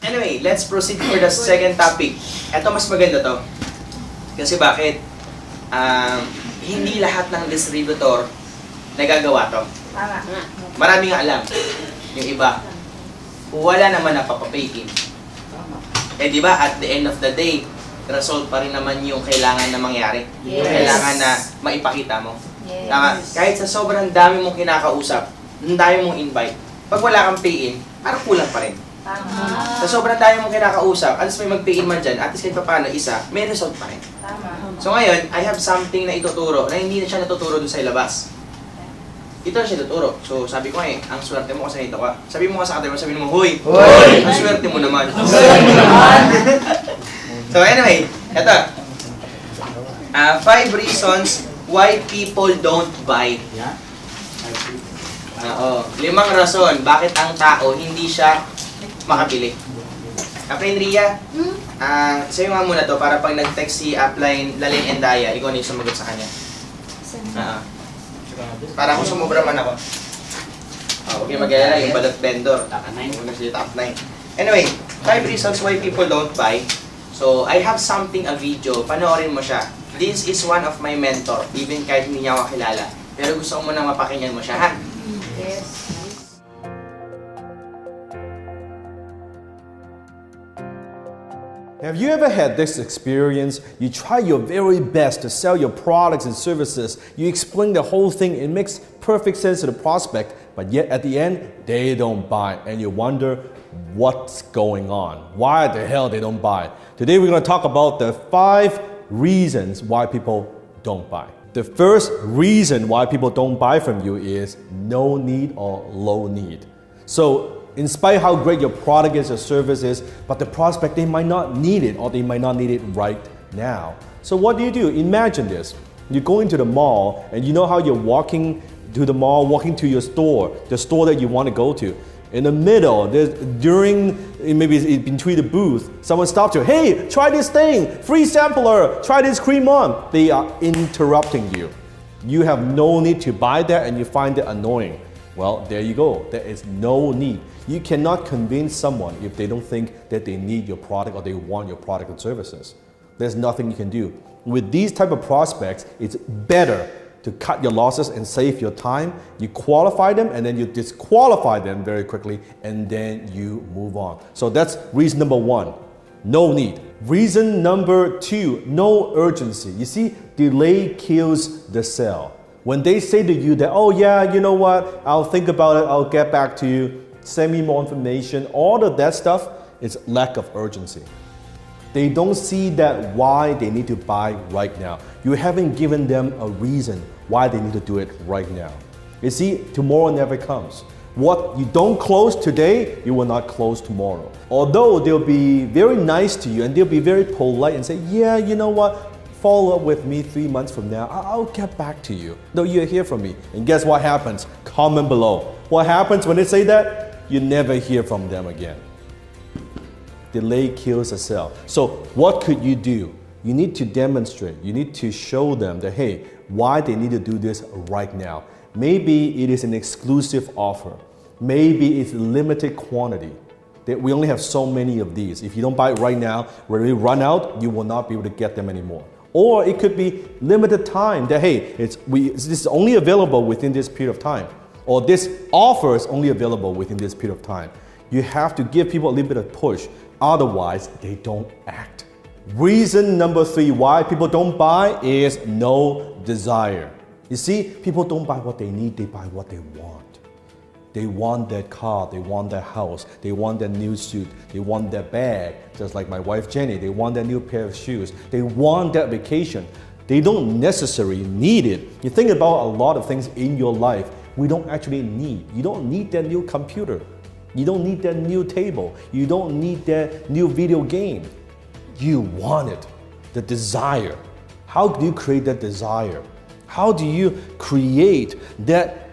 Anyway, let's proceed for the second topic. Ito mas maganda to. Kasi bakit? Hindi lahat ng distributor nagagawa to. Tama. Marami nga alam. Yung iba, wala naman napapapay-in. Eh di ba, at the end of the day, result pa rin naman yung kailangan na mangyari. Yes. Yung kailangan na maipakita mo. Yes. Tama? Kahit sa sobrang dami mong kinakausap, ang dami mong invite, pag wala kang pay-in, parang kulang pa rin. Tama. Sa sobrang dami mong kinakausap, at least may mag-pay-in man dyan, at least kahit paano isa, may result pa rin. Tama. So ngayon, I have something na ituturo na hindi na siya natuturo dun sa ilabas. Ito na siya tuturo. So sabi ko ang swerte mo kasi nito ka. Sabi mo ka sa kanila, sabi mo, Hoy! Hoy! Ang swerte mo naman. naman. So anyway, ito. 5 reasons why people don't buy. Oo. 5 rason bakit ang tao hindi siya makabili. Kapatid Ria, sa'yo nga muna to para pag nag-text si Upline, Lalin and Daya, ikaw na yung sumagot sa kanya. Para kung sumubra man ako. Huwag kayo mag-alala, yung balot vendor. Muna si top 9. Anyway, 5 reasons why people don't buy. So, I have something, a video. Panoorin mo siya. This is one of my mentor, even kahit hindi niya ako kilala. Pero gusto ko muna mapakinggan mo siya, ha? Yes. Have you ever had this experience? You try your very best to sell your products and services. You explain the whole thing. It makes perfect sense to the prospect, but yet at the end, they don't buy. And you wonder what's going on. Why the hell they don't buy? Today we're going to talk about the 5 reasons why people don't buy. The first reason why people don't buy from you is no need or low need. So, in spite of how great your product is or service is, but the prospect, they might not need it or they might not need it right now. So what do? Imagine this. You go into the mall and you know how you're walking to the mall, walking to your store, the store that you want to go to. In the middle, maybe between the booth, someone stops you. Hey, try this thing, free sampler, try this cream on. They are interrupting you. You have no need to buy that and you find it annoying. Well, there you go. There is no need. You cannot convince someone if they don't think that they need your product or they want your product and services. There's nothing you can do. With these type of prospects, it's better to cut your losses and save your time. You qualify them and then you disqualify them very quickly and then you move on. So that's reason number 1, no need. Reason number 2, no urgency. You see, delay kills the sale. When they say to you that, oh yeah, you know what, I'll think about it, I'll get back to you, send me more information, all of that stuff is lack of urgency. They don't see that why they need to buy right now. You haven't given them a reason why they need to do it right now. You see, tomorrow never comes. What you don't close today, you will not close tomorrow. Although they'll be very nice to you and they'll be very polite and say, yeah, you know what, follow up with me 3 months from now, I'll get back to you. No, you hear from me. And guess what happens? Comment below. What happens when they say that? You never hear from them again. Delay kills a sale. So what could you do? You need to demonstrate. You need to show them that, hey, why they need to do this right now. Maybe it is an exclusive offer. Maybe it's limited quantity. That we only have so many of these. If you don't buy it right now, when we run out, you will not be able to get them anymore. Or it could be limited time that, hey, this is only available within this period of time. Or this offer is only available within this period of time. You have to give people a little bit of push. Otherwise, they don't act. Reason number 3 why people don't buy is no desire. You see, people don't buy what they need, they buy what they want. They want that car, they want that house, they want that new suit, they want that bag. Just like my wife Jenny, they want that new pair of shoes. They want that vacation. They don't necessarily need it. You think about a lot of things in your life we don't actually need. You don't need that new computer. You don't need that new table. You don't need that new video game. You want it, the desire. How do you create that desire? How do you create that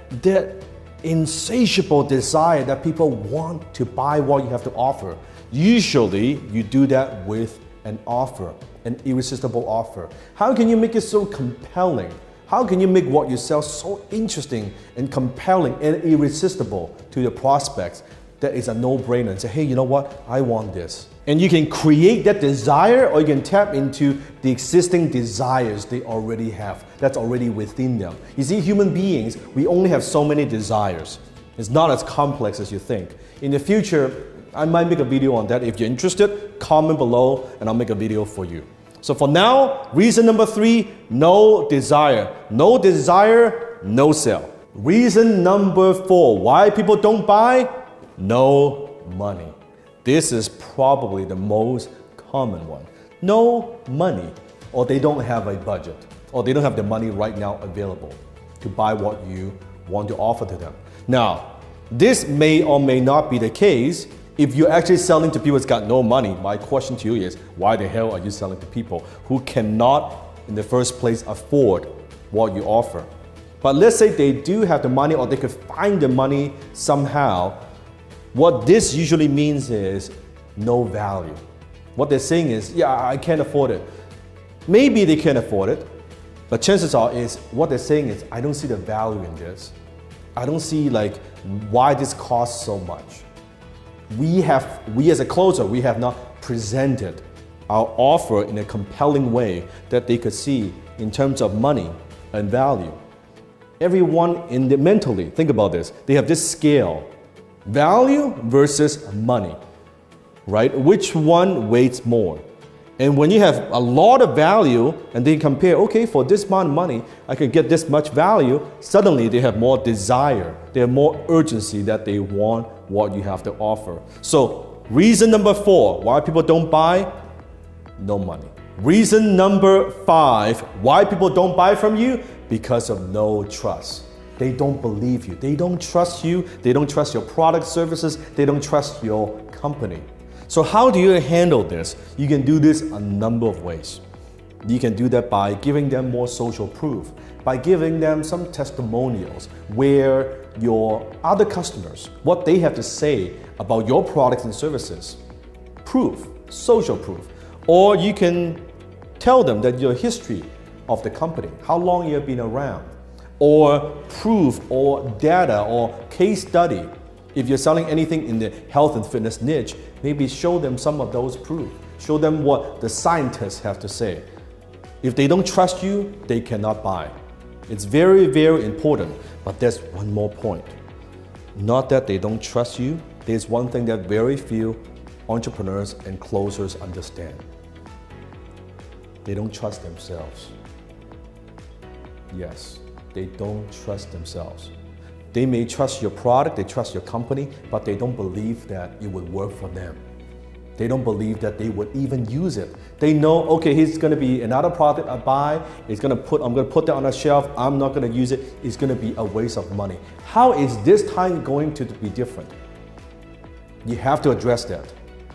insatiable desire that people want to buy what you have to offer? Usually, you do that with an offer, an irresistible offer. How can you make it so compelling? How can you make what you sell so interesting and compelling and irresistible to your prospects? that is a no-brainer and say, hey, you know what? I want this. And you can create that desire, or you can tap into the existing desires they already have, that's already within them. You see, human beings, we only have so many desires. It's not as complex as you think. In the future, I might make a video on that. If you're interested, comment below and I'll make a video for you. So for now, reason number 3, no desire. No desire, no sell. Reason number 4, why people don't buy? No money. This is probably the most common one. No money, or they don't have a budget, or they don't have the money right now available to buy what you want to offer to them. Now, this may or may not be the case if you're actually selling to people who's got no money. My question to you is, why the hell are you selling to people who cannot, in the first place, afford what you offer? But let's say they do have the money, or they could find the money somehow. What this usually means is no value. What they're saying is, yeah, I can't afford it. Maybe they can afford it, but chances are is what they're saying is, I don't see the value in this. I don't see like why this costs so much. We as a closer, we have not presented our offer in a compelling way that they could see in terms of money and value. Everyone mentally, think about this, they have this scale. Value versus money, right? Which one weighs more? And when you have a lot of value and they compare, okay, for this amount of money, I can get this much value, suddenly they have more desire, they have more urgency that they want what you have to offer. So reason number 4, why people don't buy? No money. Reason number 5, why people don't buy from you? Because of no trust. They don't believe you. They don't trust you. They don't trust your product, services. They don't trust your company. So how do you handle this? You can do this a number of ways. You can do that by giving them more social proof, by giving them some testimonials where your other customers, what they have to say about your products and services. Proof, social proof. Or you can tell them that your history of the company, how long you have been around, or proof or data or case study. If you're selling anything in the health and fitness niche, maybe show them some of those proof. Show them what the scientists have to say. If they don't trust you, they cannot buy. It's very, very important. But there's one more point. Not that they don't trust you. There's one thing that very few entrepreneurs and closers understand. They don't trust themselves. Yes. They don't trust themselves. They may trust your product, they trust your company, but they don't believe that it would work for them. They don't believe that they would even use it. They know, okay, here's gonna be another product I buy, I'm gonna put that on a shelf, I'm not gonna use it, it's gonna be a waste of money. How is this time going to be different? You have to address that.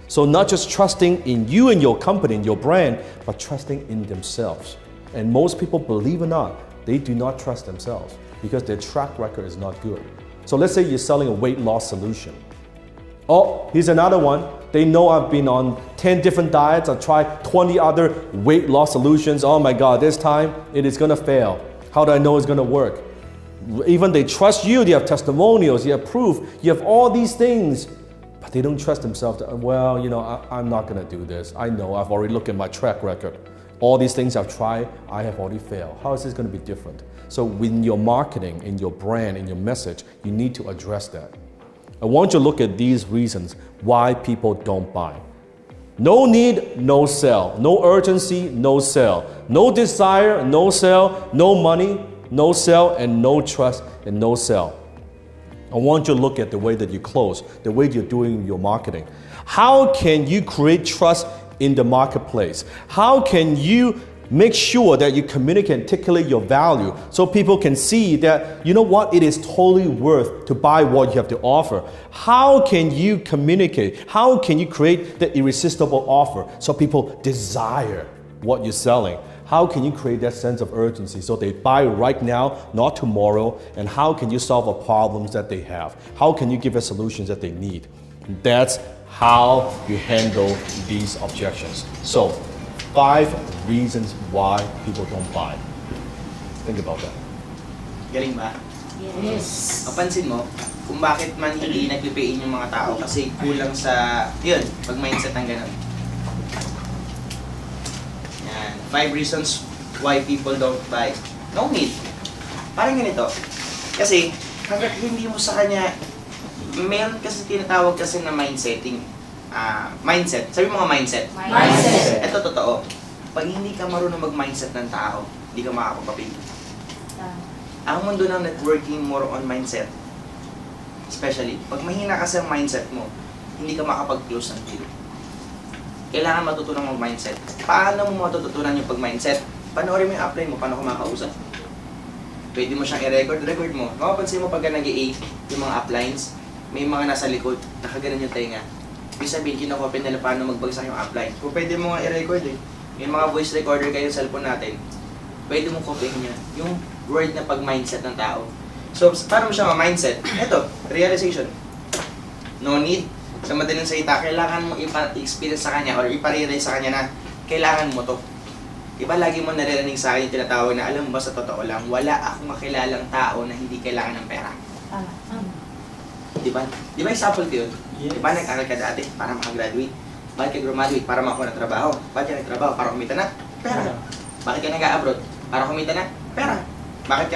So not just trusting in you and your company and your brand, but trusting in themselves. And most people, believe it or not, they do not trust themselves because their track record is not good. So let's say you're selling a weight loss solution. Oh, here's another one. They know I've been on 10 different diets. I've tried 20 other weight loss solutions. Oh my God, this time it is gonna fail. How do I know it's gonna work? Even they trust you, they have testimonials, you have proof, you have all these things, but they don't trust themselves. Well, you know, I'm not gonna do this. I know, I've already looked at my track record. All these things I've tried, I have already failed. How is this going to be different? So in your marketing, in your brand, in your message, you need to address that. I want you to look at these reasons why people don't buy. No need, no sell. No urgency, no sell. No desire, no sell. No money, no sell. And no trust and no sell. I want you to look at the way that you close, the way you're doing your marketing. How can you create trust in the marketplace? How can you make sure that you communicate and articulate your value so people can see that, you know what, it is totally worth to buy what you have to offer? How can you communicate? How can you create the irresistible offer so people desire what you're selling? How can you create that sense of urgency so they buy right now, not tomorrow? And how can you solve the problems that they have? How can you give them solutions that they need? That's how you handle these objections. So, 5 reasons why people don't buy. Think about that. Getting back. Yes. Mapansin mo, kung bakit man hindi nagpipayin yung mga tao kasi kulang sa, yun, pag-mindset ng ganun. Yan. 5 reasons why people don't buy. No need. Parang ganito. Kasi, hanggat hindi mo sa kanya, meron kasi tinatawag kasi na mindsetting. Mindset. Sabi mo nga mindset. Mindset. Ito totoo. Pag hindi ka marunong mag-mindset ng tao, hindi ka makakapagpapili. Ang mundo ng networking more on mindset. Especially, pag mahina kasi ang mindset mo, hindi ka makapag-close ng deal. Kailangan matutunan mag-mindset. Paano mo matututunan yung pag-mindset? Panoorin mo yung upline mo, paano kumakausap. Pwede mo siyang i-record mo. Makapansin mo pagka nag-i-8, yung mga uplines, may mga nasa likod, nakaganan yung tenga. Ibig sabihin, kinakopy nila paano magbagsak yung upline. Kung pwede mo nga i-record may mga voice recorder kayo sa cellphone natin, pwede mong copyhin niya yung word na pag-mindset ng tao. So, paano mo siya ma-mindset? Ito, realization. No need. Sa madaling salita, kailangan mo ipa-experience sa kanya or ipa-realize sa kanya na kailangan mo to. Diba lagi mo naririnig sa akin yung tinatawag na alam mo ba sa totoo lang, wala akong makilalang tao na hindi kailangan ng pera. Diba? Diba example ko yun? Diba nag-aral ka dati para makagraduate? Bakit ka graduate? Para makakuha ng trabaho. Bakit ka nagtrabaho? Para kumita na? Pera. Bakit ka nag-abroad? Para kumita na? Pera. Bakit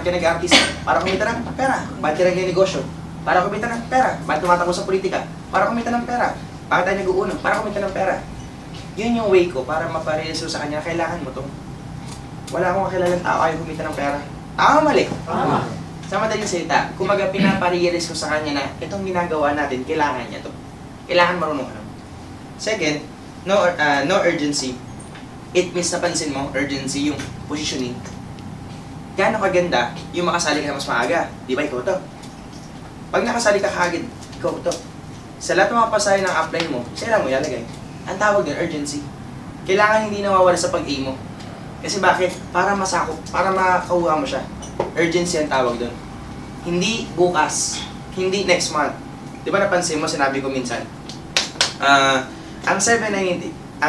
ka nag-artista? Para kumita ng pera. Bakit ka nag-negosyo? Para kumita ng pera. Bakit tumatakbo sa politika? Para kumita ng pera. Bakit tayo nag-uunong? Para kumita ng pera. Yun yung way ko para maparealize ko sa kanya, kailangan mo to. Wala akong kakilalang tao ayaw kumita ng pera. Tama, mali. Sa madaling salita, kumaga pinaparealize ko sa kanya na itong ginagawa natin, kailangan niya to. Kailangan marunong ka. Second, no urgency. It means napansin mo, urgency, yung positioning. Gaano kaganda yung makasali ka na mas maaga. Di ba ikaw to? Pag nakasali ka kaagad, ikaw to. Sa lahat ng mga pasahe ng upline mo, sila mo ilalagay. Ang tawag din, urgency. Kailangan hindi nawawala sa pag-aim mo. Kasi bakit? Para masakop, para makakuha mo siya. Urgency ang tawag doon. Hindi bukas, hindi next month. Di ba napansin mo, sinabi ko minsan, ang 7998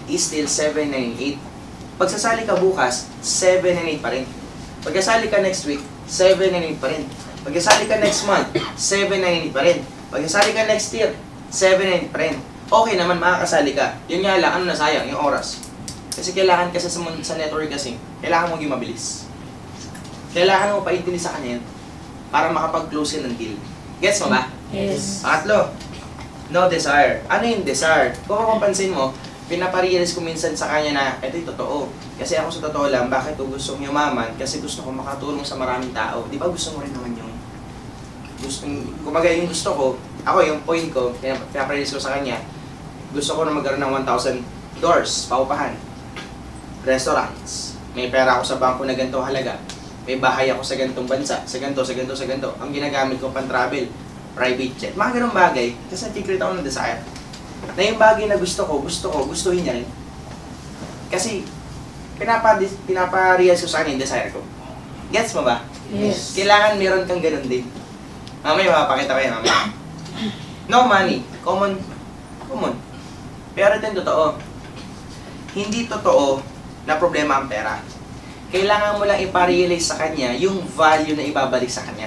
is still 798. Pagsasali ka bukas, 798 pa rin. Pagkasali ka next week, 798 pa rin. Pagkasali ka next month, 798 pa rin. Pagkasali ka next year, 798 pa rin. Okay naman, makakasali ka. Yun nga lang, ano nasayang? Yung oras. Kasi kailangan kasi sa network kasi, kailangan mo maging mabilis. Kailangan mo paintindi sa kanya yun para makapag-close ng deal. Gets mo ba? Yes. Pangatlo, no desire. Ano yung desire? Kung mapapansin mo, pinaparealize ko minsan sa kanya na, ito'y totoo. Kasi ako sa totoo lang, bakit ko gusto kong yumaman? Kasi gusto ko makatulong sa maraming tao. Di ba gusto mo rin naman yung kumaga yung gusto ko, ako yung point ko, pinaparealize ko sa kanya, gusto ko na magkaroon ng 1,000 doors, paupahan, restaurants, may pera ako sa bangko na ganito halaga, may bahay ako sa ganitong bansa, sa ganito, sa ganito, sa ganito, ang ginagamit ko pang travel, private jet, mga ganong bagay, kasi nag-create ako ng desire. Na yung bagay na gustuhin niya rin. Kasi, pinaparealize ko sa kanya yung desire ko. Gets mo ba? Yes. Kailangan meron kang ganun din. Mamaya, mapakita ko yan, mamaya. No money. Common. Pero ito yung totoo. Hindi totoo na problema ang pera. Kailangan mo lang iparealize sa kanya yung value na ibabalik sa kanya.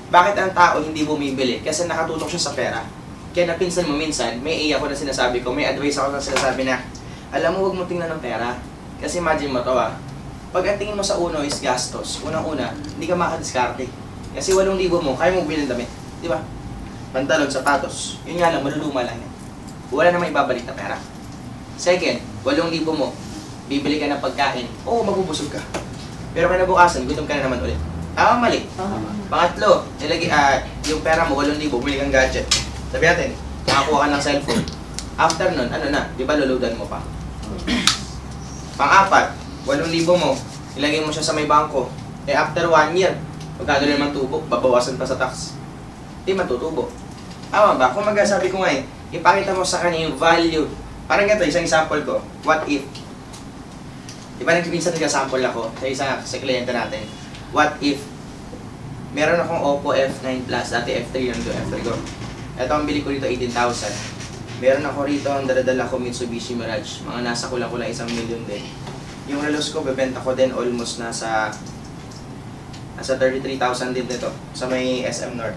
Bakit ang tao hindi bumibili? Kasi nakatutok siya sa pera. Kaya napinsan mo minsan, may ako na sinasabi ko, may advice ako na sinasabi na, alam mo, huwag mo tingnan ng pera. Kasi imagine mo to pag ang tingin mo sa uno is gastos, unang-una, hindi ka makadiskarte. Kasi 8,000 mo, kaya mo bilhin damit. Di ba? Pantalon, sapatos. Yun nga lang, maluluma lang yan. Wala namang ibabalik na pera. Second, 8,000 mo, bibili ka ng pagkain. Oo, magubusog ka. Pero kinabukasan, gutom ka na naman ulit. Tama, mali. Pangatlo, yung pera mo, 8,000, bumili kang gadget. Sabi natin, nakakuha ka ng cellphone. After nun, ano na, di ba luludan mo pa? Pang-apat, 8,000 mo, ilagay mo siya sa may bangko. After 1 year, magkano naman tubo, babawasan pa sa tax. Di matutubo. Tama ba? Kung magsasabi ko nga ipakita mo sa kanya yung value. Parang ganito, isang example ko. What if? Di ba minsan nag-sample ako sa kliyente natin? What if? Meron akong Oppo F9 Plus, dati F3 yung F3 ko. Ito ang bili ko rito, 18,000. Meron ako rito, ang daladala ko Mitsubishi Mirage. Mga nasa kulang-kulang 1 million din. Yung relos ko, bebenta ko din almost nasa Nasa 33,000 din dito sa may SM North.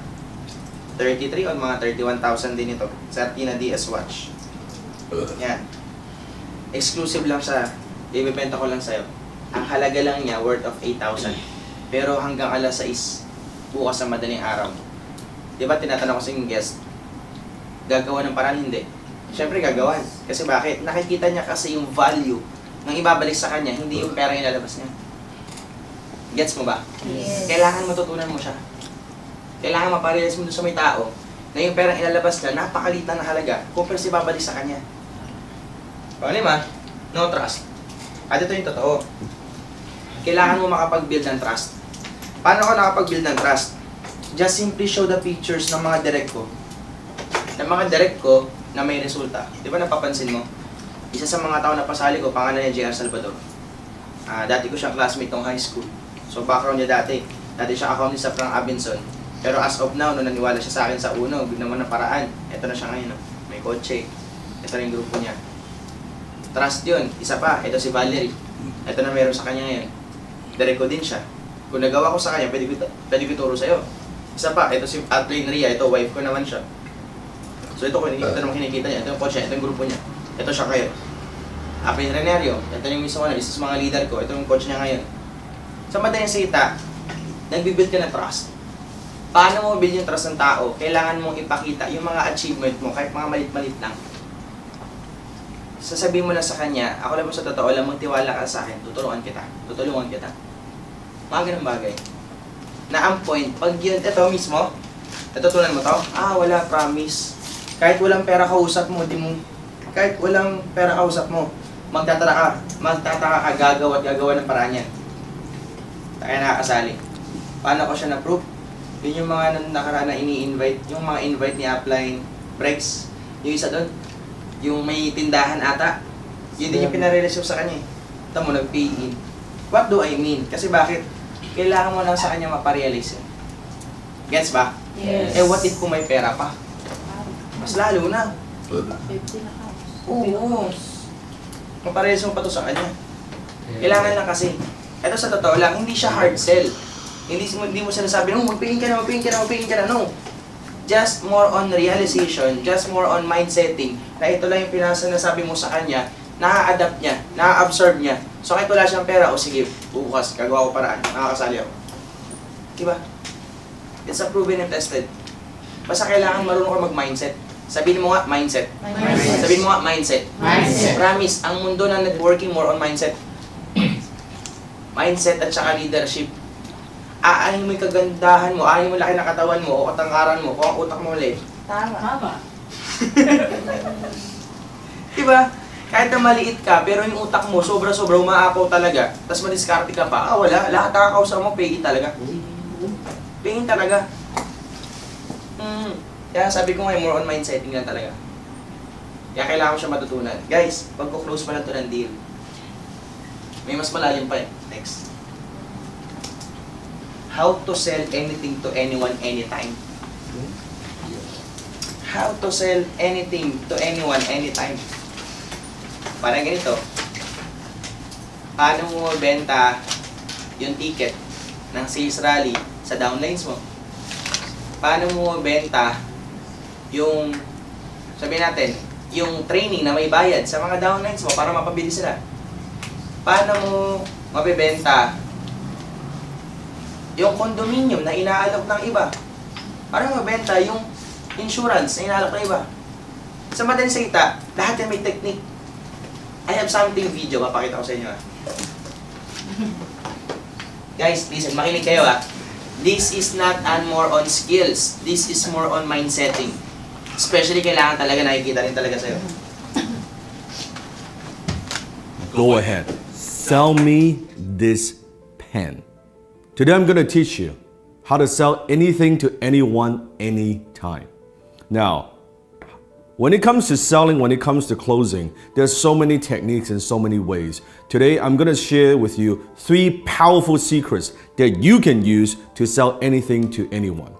33 o mga 31,000 din ito. Certina DS watch. Yan. Exclusive lang siya. Ibibenta ko lang sa'yo. Ang halaga lang niya worth of 8,000. Pero hanggang alas 6 bukas sa madaling araw. Di ba tinatanong ko sa yung guest, gagawa ng paraan? Hindi. Siyempre gagawan. Kasi bakit? Nakikita niya kasi yung value ng ibabalik sa kanya, hindi yung pera yung ilalabas niya. Gets mo ba? Yes. Kailangan matutunan mo siya. Kailangan maparealize mo doon sa may tao na yung perang ilalabas na napakalitan na halaga compare sa ibabalik sa kanya. Panglima, no trust. At ito yung totoo. Kailangan mo makapag-build ng trust. Paano ako nakapag-build ng trust? Just simply show the pictures ng mga direct ko. Ng mga direct ko na may resulta. Di ba napapansin mo? Isa sa mga tao na pasali ko, pangalan niya JR Salvador. Dati ko siyang classmate ng high school. So background niya dati siya accountant sa Frank Abenson. Pero as of now, nung naniwala siya sa akin sa uno, naman na paraan. Ito na siya ngayon. May kotse. Ito na yung grupo niya. Trust yun. Isa pa, ito si Valerie. Ito na meron sa kanya ngayon. Direct ko din siya. Kung nagawa ko sa kanya, pwede ko turo sa'yo. Isa pa, ito si Atlane Ria. Ito, wife ko naman siya. So ito, ito naman kinikita niya. Ito yung kotse, ito yung grupo niya. Ito siya kayo. Apin Renerio. Ito yung mismo isa sa mga leader ko. Ito yung coach niya ngayon. Sa madaling salita, nagbibuild ka ng trust. Paano mo build yung trust ng tao? Kailangan mong ipakita yung mga achievement mo, kahit mga malit-malit lang. Sasabihin mo lang sa kanya, ako lang mo sa totoo lang, magtiwala ka sa akin, tutulungan kita. Mga ganun bagay. Na ang point, pag yun, ito mismo, natutunan mo to, wala, promise. Kahit walang pera kausap mo, magtataka ka, gagawa ng paraan yan. Kaya nakakasali. Paano ko siya na-prove? Yun yung mga nakaraan na ini-invite, yung mga invite ni Upline, Breaks, yung isa doon, yung may tindahan ata, yun din yung pinarealize ko sa kanya eh. Ito mo, nag-pay in. What do I mean? Kasi bakit? Kailangan mo lang sa kanya maparealize yun. Gets ba? Yes. What if kung may pera pa? Mas lalo na. 50 na house. Oo. Maparealize mo pa to sa kanya. Kailangan lang kasi. Ito sa totoo lang, hindi siya hard sell. Hindi mo sinasabi, magpingin ka na. No. Just more on realization, just more on mindsetting, na ito lang yung pinasanasabi mo sa kanya, na-adapt niya, na-absorb niya. So kahit wala siyang pera, sige, bukas, gagawa ko paraan, nakakasali ako. Diba? It's a proven and tested. Basta kailangan marunong ka mag-mindset. Sabihin mo nga, mindset. Sabihin mo nga, mindset. Promise, ang mundo na networking more on mindset. Mindset at saka leadership. Aanin mo yung kagandahan mo, aanin mo laki ng katawan mo, o katangkaran mo, kung ang utak mo ulit. Tama. Diba? Kahit na maliit ka, pero yung utak mo, sobra-sobra, umaapaw talaga, tapos madiskarte ka pa, wala, lahat nakakausap mo, pay talaga. Pay talaga. Kaya sabi ko nga, more on mindsetting lang talaga. Kaya kailangan ko siya matutunan. Guys, pag-close pa lang to ng deal, may mas malalim pa eh. Next. How to sell anything to anyone, anytime. How to sell anything to anyone, anytime. Parang ganito. Paano mo benta yung ticket ng sales rally sa downlines mo? Paano mo benta yung, sabihin natin, yung training na may bayad sa mga downlines mo para mapabili sila? Paano mo mabibenta yung condominium na inaalok ng iba? Paano mabenta yung insurance na inaalok ng iba? Sa madaling salita, lahat yan may technique. I have something video, mapakita ko sa inyo. Guys, listen, makinig kayo ha. This is not more on skills. This is more on mindsetting. Especially kailangan talaga nakikita rin talaga sa'yo. Go ahead. Sell me this pen. Today I'm going to teach you how to sell anything to anyone, anytime. Now, when it comes to selling, when it comes to closing, there's so many techniques and so many ways. Today, I'm going to share with you 3 powerful secrets that you can use to sell anything to anyone.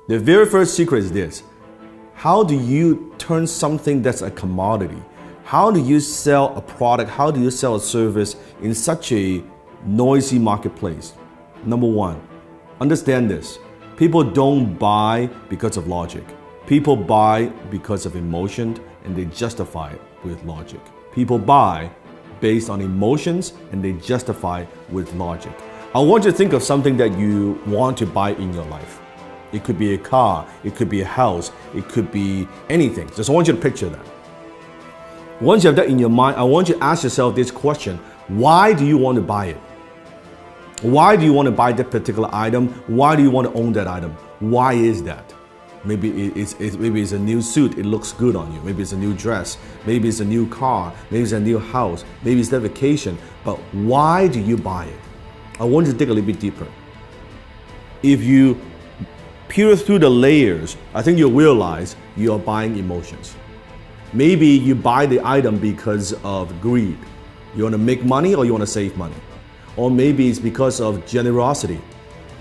The very first secret is this. How do you turn something that's a commodity? How do you sell a product? How do you sell a service in such a noisy marketplace? Number 1, Understand this. People don't buy because of logic. People buy because of emotion and they justify it with logic. People buy based on emotions and they justify with logic. I want you to think of something that you want to buy in your life. It could be a car, it could be a house, it could be anything. Just I want you to picture that. Once you have that in your mind, I want you to ask yourself this question. Why do you want to buy it? Why do you want to buy that particular item? Why do you want to own that item? Why is that? Maybe it's a new suit, it looks good on you. Maybe it's a new dress. Maybe it's a new car. Maybe it's a new house. Maybe it's that vacation. But why do you buy it? I want you to dig a little bit deeper. If you peel through the layers, I think you'll realize you are buying emotions. Maybe you buy the item because of greed. You want to make money or you want to save money. Or maybe it's because of generosity,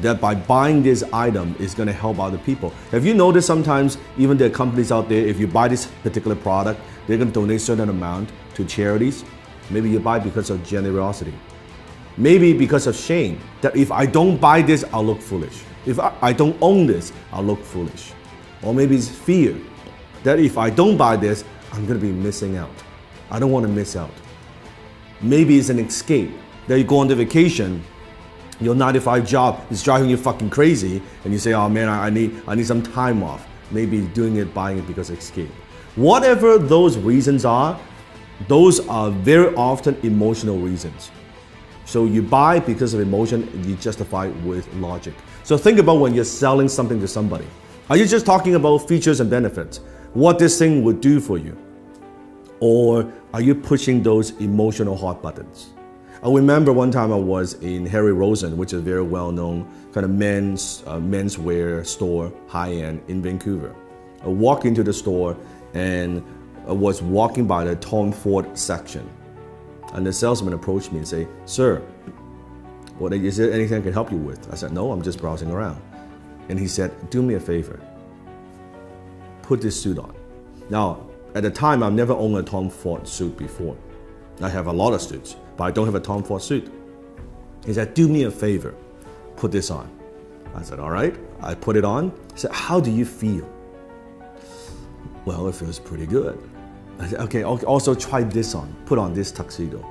that by buying this item is going to help other people. Have you noticed sometimes even there are companies out there, if you buy this particular product, they're going to donate a certain amount to charities? Maybe you buy because of generosity. Maybe because of shame, that if I don't buy this, I'll look foolish. If I don't own this, I'll look foolish. Or maybe it's fear, that if I don't buy this, I'm going to be missing out. I don't want to miss out. Maybe it's an escape, that you go on the vacation, your 9-to-5 job is driving you fucking crazy, and you say, oh man, I need some time off. Maybe doing it, buying it because of escape. Whatever those reasons are, those are very often emotional reasons. So you buy because of emotion, and you justify it with logic. So think about when you're selling something to somebody. Are you just talking about features and benefits? What this thing would do for you? Or are you pushing those emotional hot buttons? I remember one time I was in Harry Rosen, which is a very well-known kind of menswear store, high-end in Vancouver. I walked into the store and I was walking by the Tom Ford section. And the salesman approached me and said, sir, is there anything I can help you with? I said, no, I'm just browsing around. And he said, do me a favor. Put this suit on. Now, at the time, I've never owned a Tom Ford suit before. I have a lot of suits, but I don't have a Tom Ford suit. He said, do me a favor, put this on. I said, all right. I put it on. He said, how do you feel? Well, it feels pretty good. I said, okay, also try this on. Put on this tuxedo.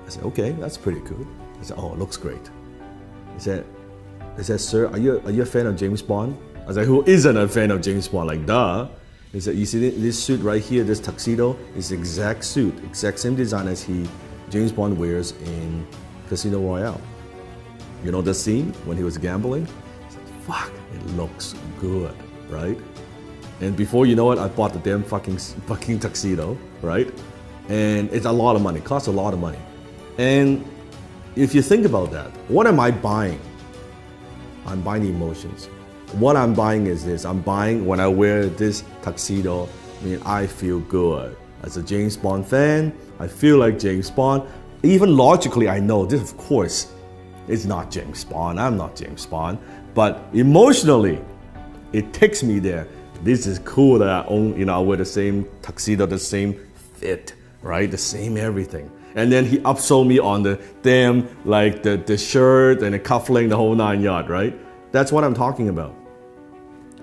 I said, okay, that's pretty good. He said, oh, it looks great. He said, sir, are you a fan of James Bond? I was like, who isn't a fan of James Bond? Like, duh. He said, you see this suit right here, this tuxedo, is the exact suit, exact same design as James Bond wears in Casino Royale. You know the scene when he was gambling? I said, fuck, it looks good, right? And before you know it, I bought the damn fucking tuxedo, right? And it's a lot of money, costs a lot of money. And if you think about that, what am I buying? I'm buying emotions. What I'm buying is this. I'm buying when I wear this tuxedo, I feel good. As a James Bond fan, I feel like James Bond. Even logically, I know this, of course, is not James Bond. I'm not James Bond. But emotionally, it takes me there. This is cool that I own, I wear the same tuxedo, the same fit, right? The same everything. And then he upsold me on the damn, like the shirt and the cufflink, the whole 9 yards, right? That's what I'm talking about.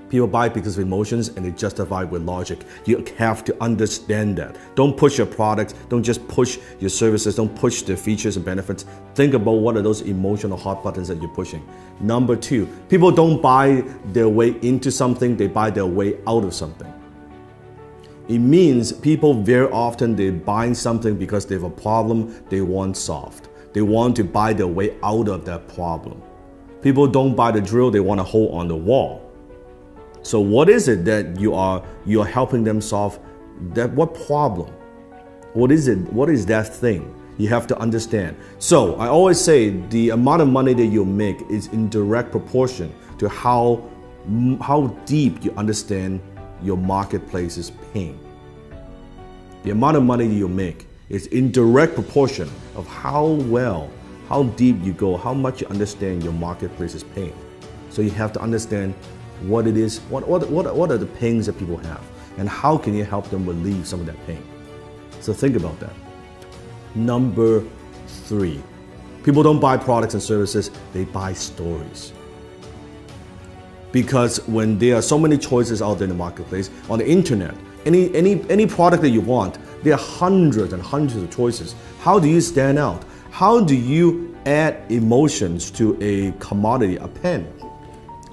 People buy because of emotions and they justify with logic. You have to understand that. Don't push your products, don't just push your services, don't push the features and benefits. Think about what are those emotional hot buttons that you're pushing. Number 2, people don't buy their way into something, they buy their way out of something. It means people very often, they're buying something because they have a problem they want solved. They want to buy their way out of that problem. People don't buy the drill, they want to hold on the wall. So what is it that you are helping them solve? What problem? What is it? What is that thing? You have to understand. So I always say the amount of money that you make is in direct proportion to how deep you understand your marketplace's pain. The amount of money that you make is in direct proportion of how deep you go, how much you understand your marketplace's pain. So you have to understand what it is, what are the pains that people have, and how can you help them relieve some of that pain. So think about that. Number 3, People don't buy products and services, they buy stories. Because when there are so many choices out there in the marketplace, on the internet, any product that you want, there are hundreds and hundreds of choices. How do you stand out? How do you add emotions to a commodity, a pen?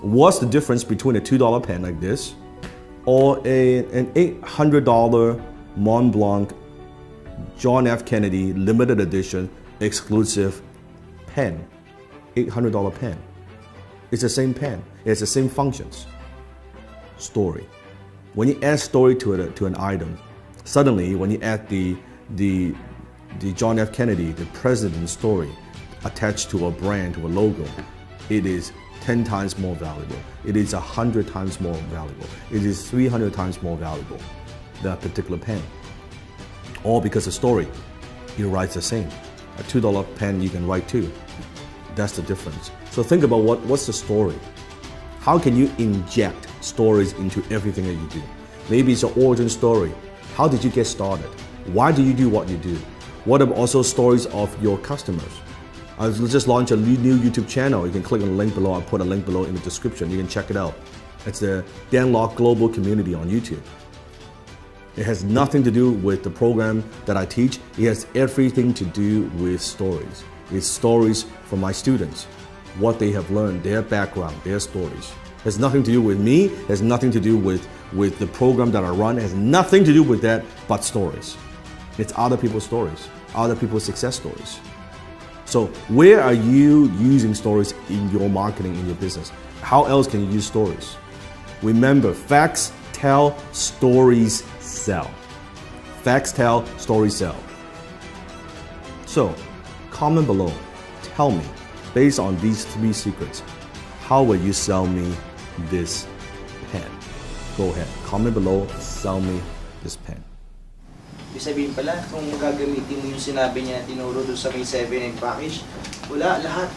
What's the difference between a $2 pen like this or an $800 Mont Blanc John F. Kennedy limited edition exclusive pen? $800 pen. It's the same pen. It has the same functions. Story. When you add story to an item, suddenly when you add the John F. Kennedy, the president's story attached to a brand, to a logo, it is 10 times more valuable. It is 100 times more valuable. It is 300 times more valuable than a particular pen. All because the story, it writes the same. A $2 pen you can write too. That's the difference. So think about what's the story? How can you inject stories into everything that you do? Maybe it's an origin story. How did you get started? Why do you do what you do? What are also stories of your customers? I just launched a new YouTube channel. You can click on the link below. I'll put a link below in the description. You can check it out. It's the Dan Lok Global Community on YouTube. It has nothing to do with the program that I teach. It has everything to do with stories. It's stories from my students, what they have learned, their background, their stories. It has nothing to do with me. It has nothing to do with the program that I run. It has nothing to do with that but stories. It's other people's stories, other people's success stories. So where are you using stories in your marketing, in your business? How else can you use stories? Remember, facts tell, stories sell. Facts tell, stories sell. So comment below, tell me, based on these 3 secrets, how will you sell me this pen? Go ahead, comment below, sell me this pen. Ibig sabihin pala, kung gagamitin mo yung sinabi niya na tinuro doon sa may 7 package, wala, lahat.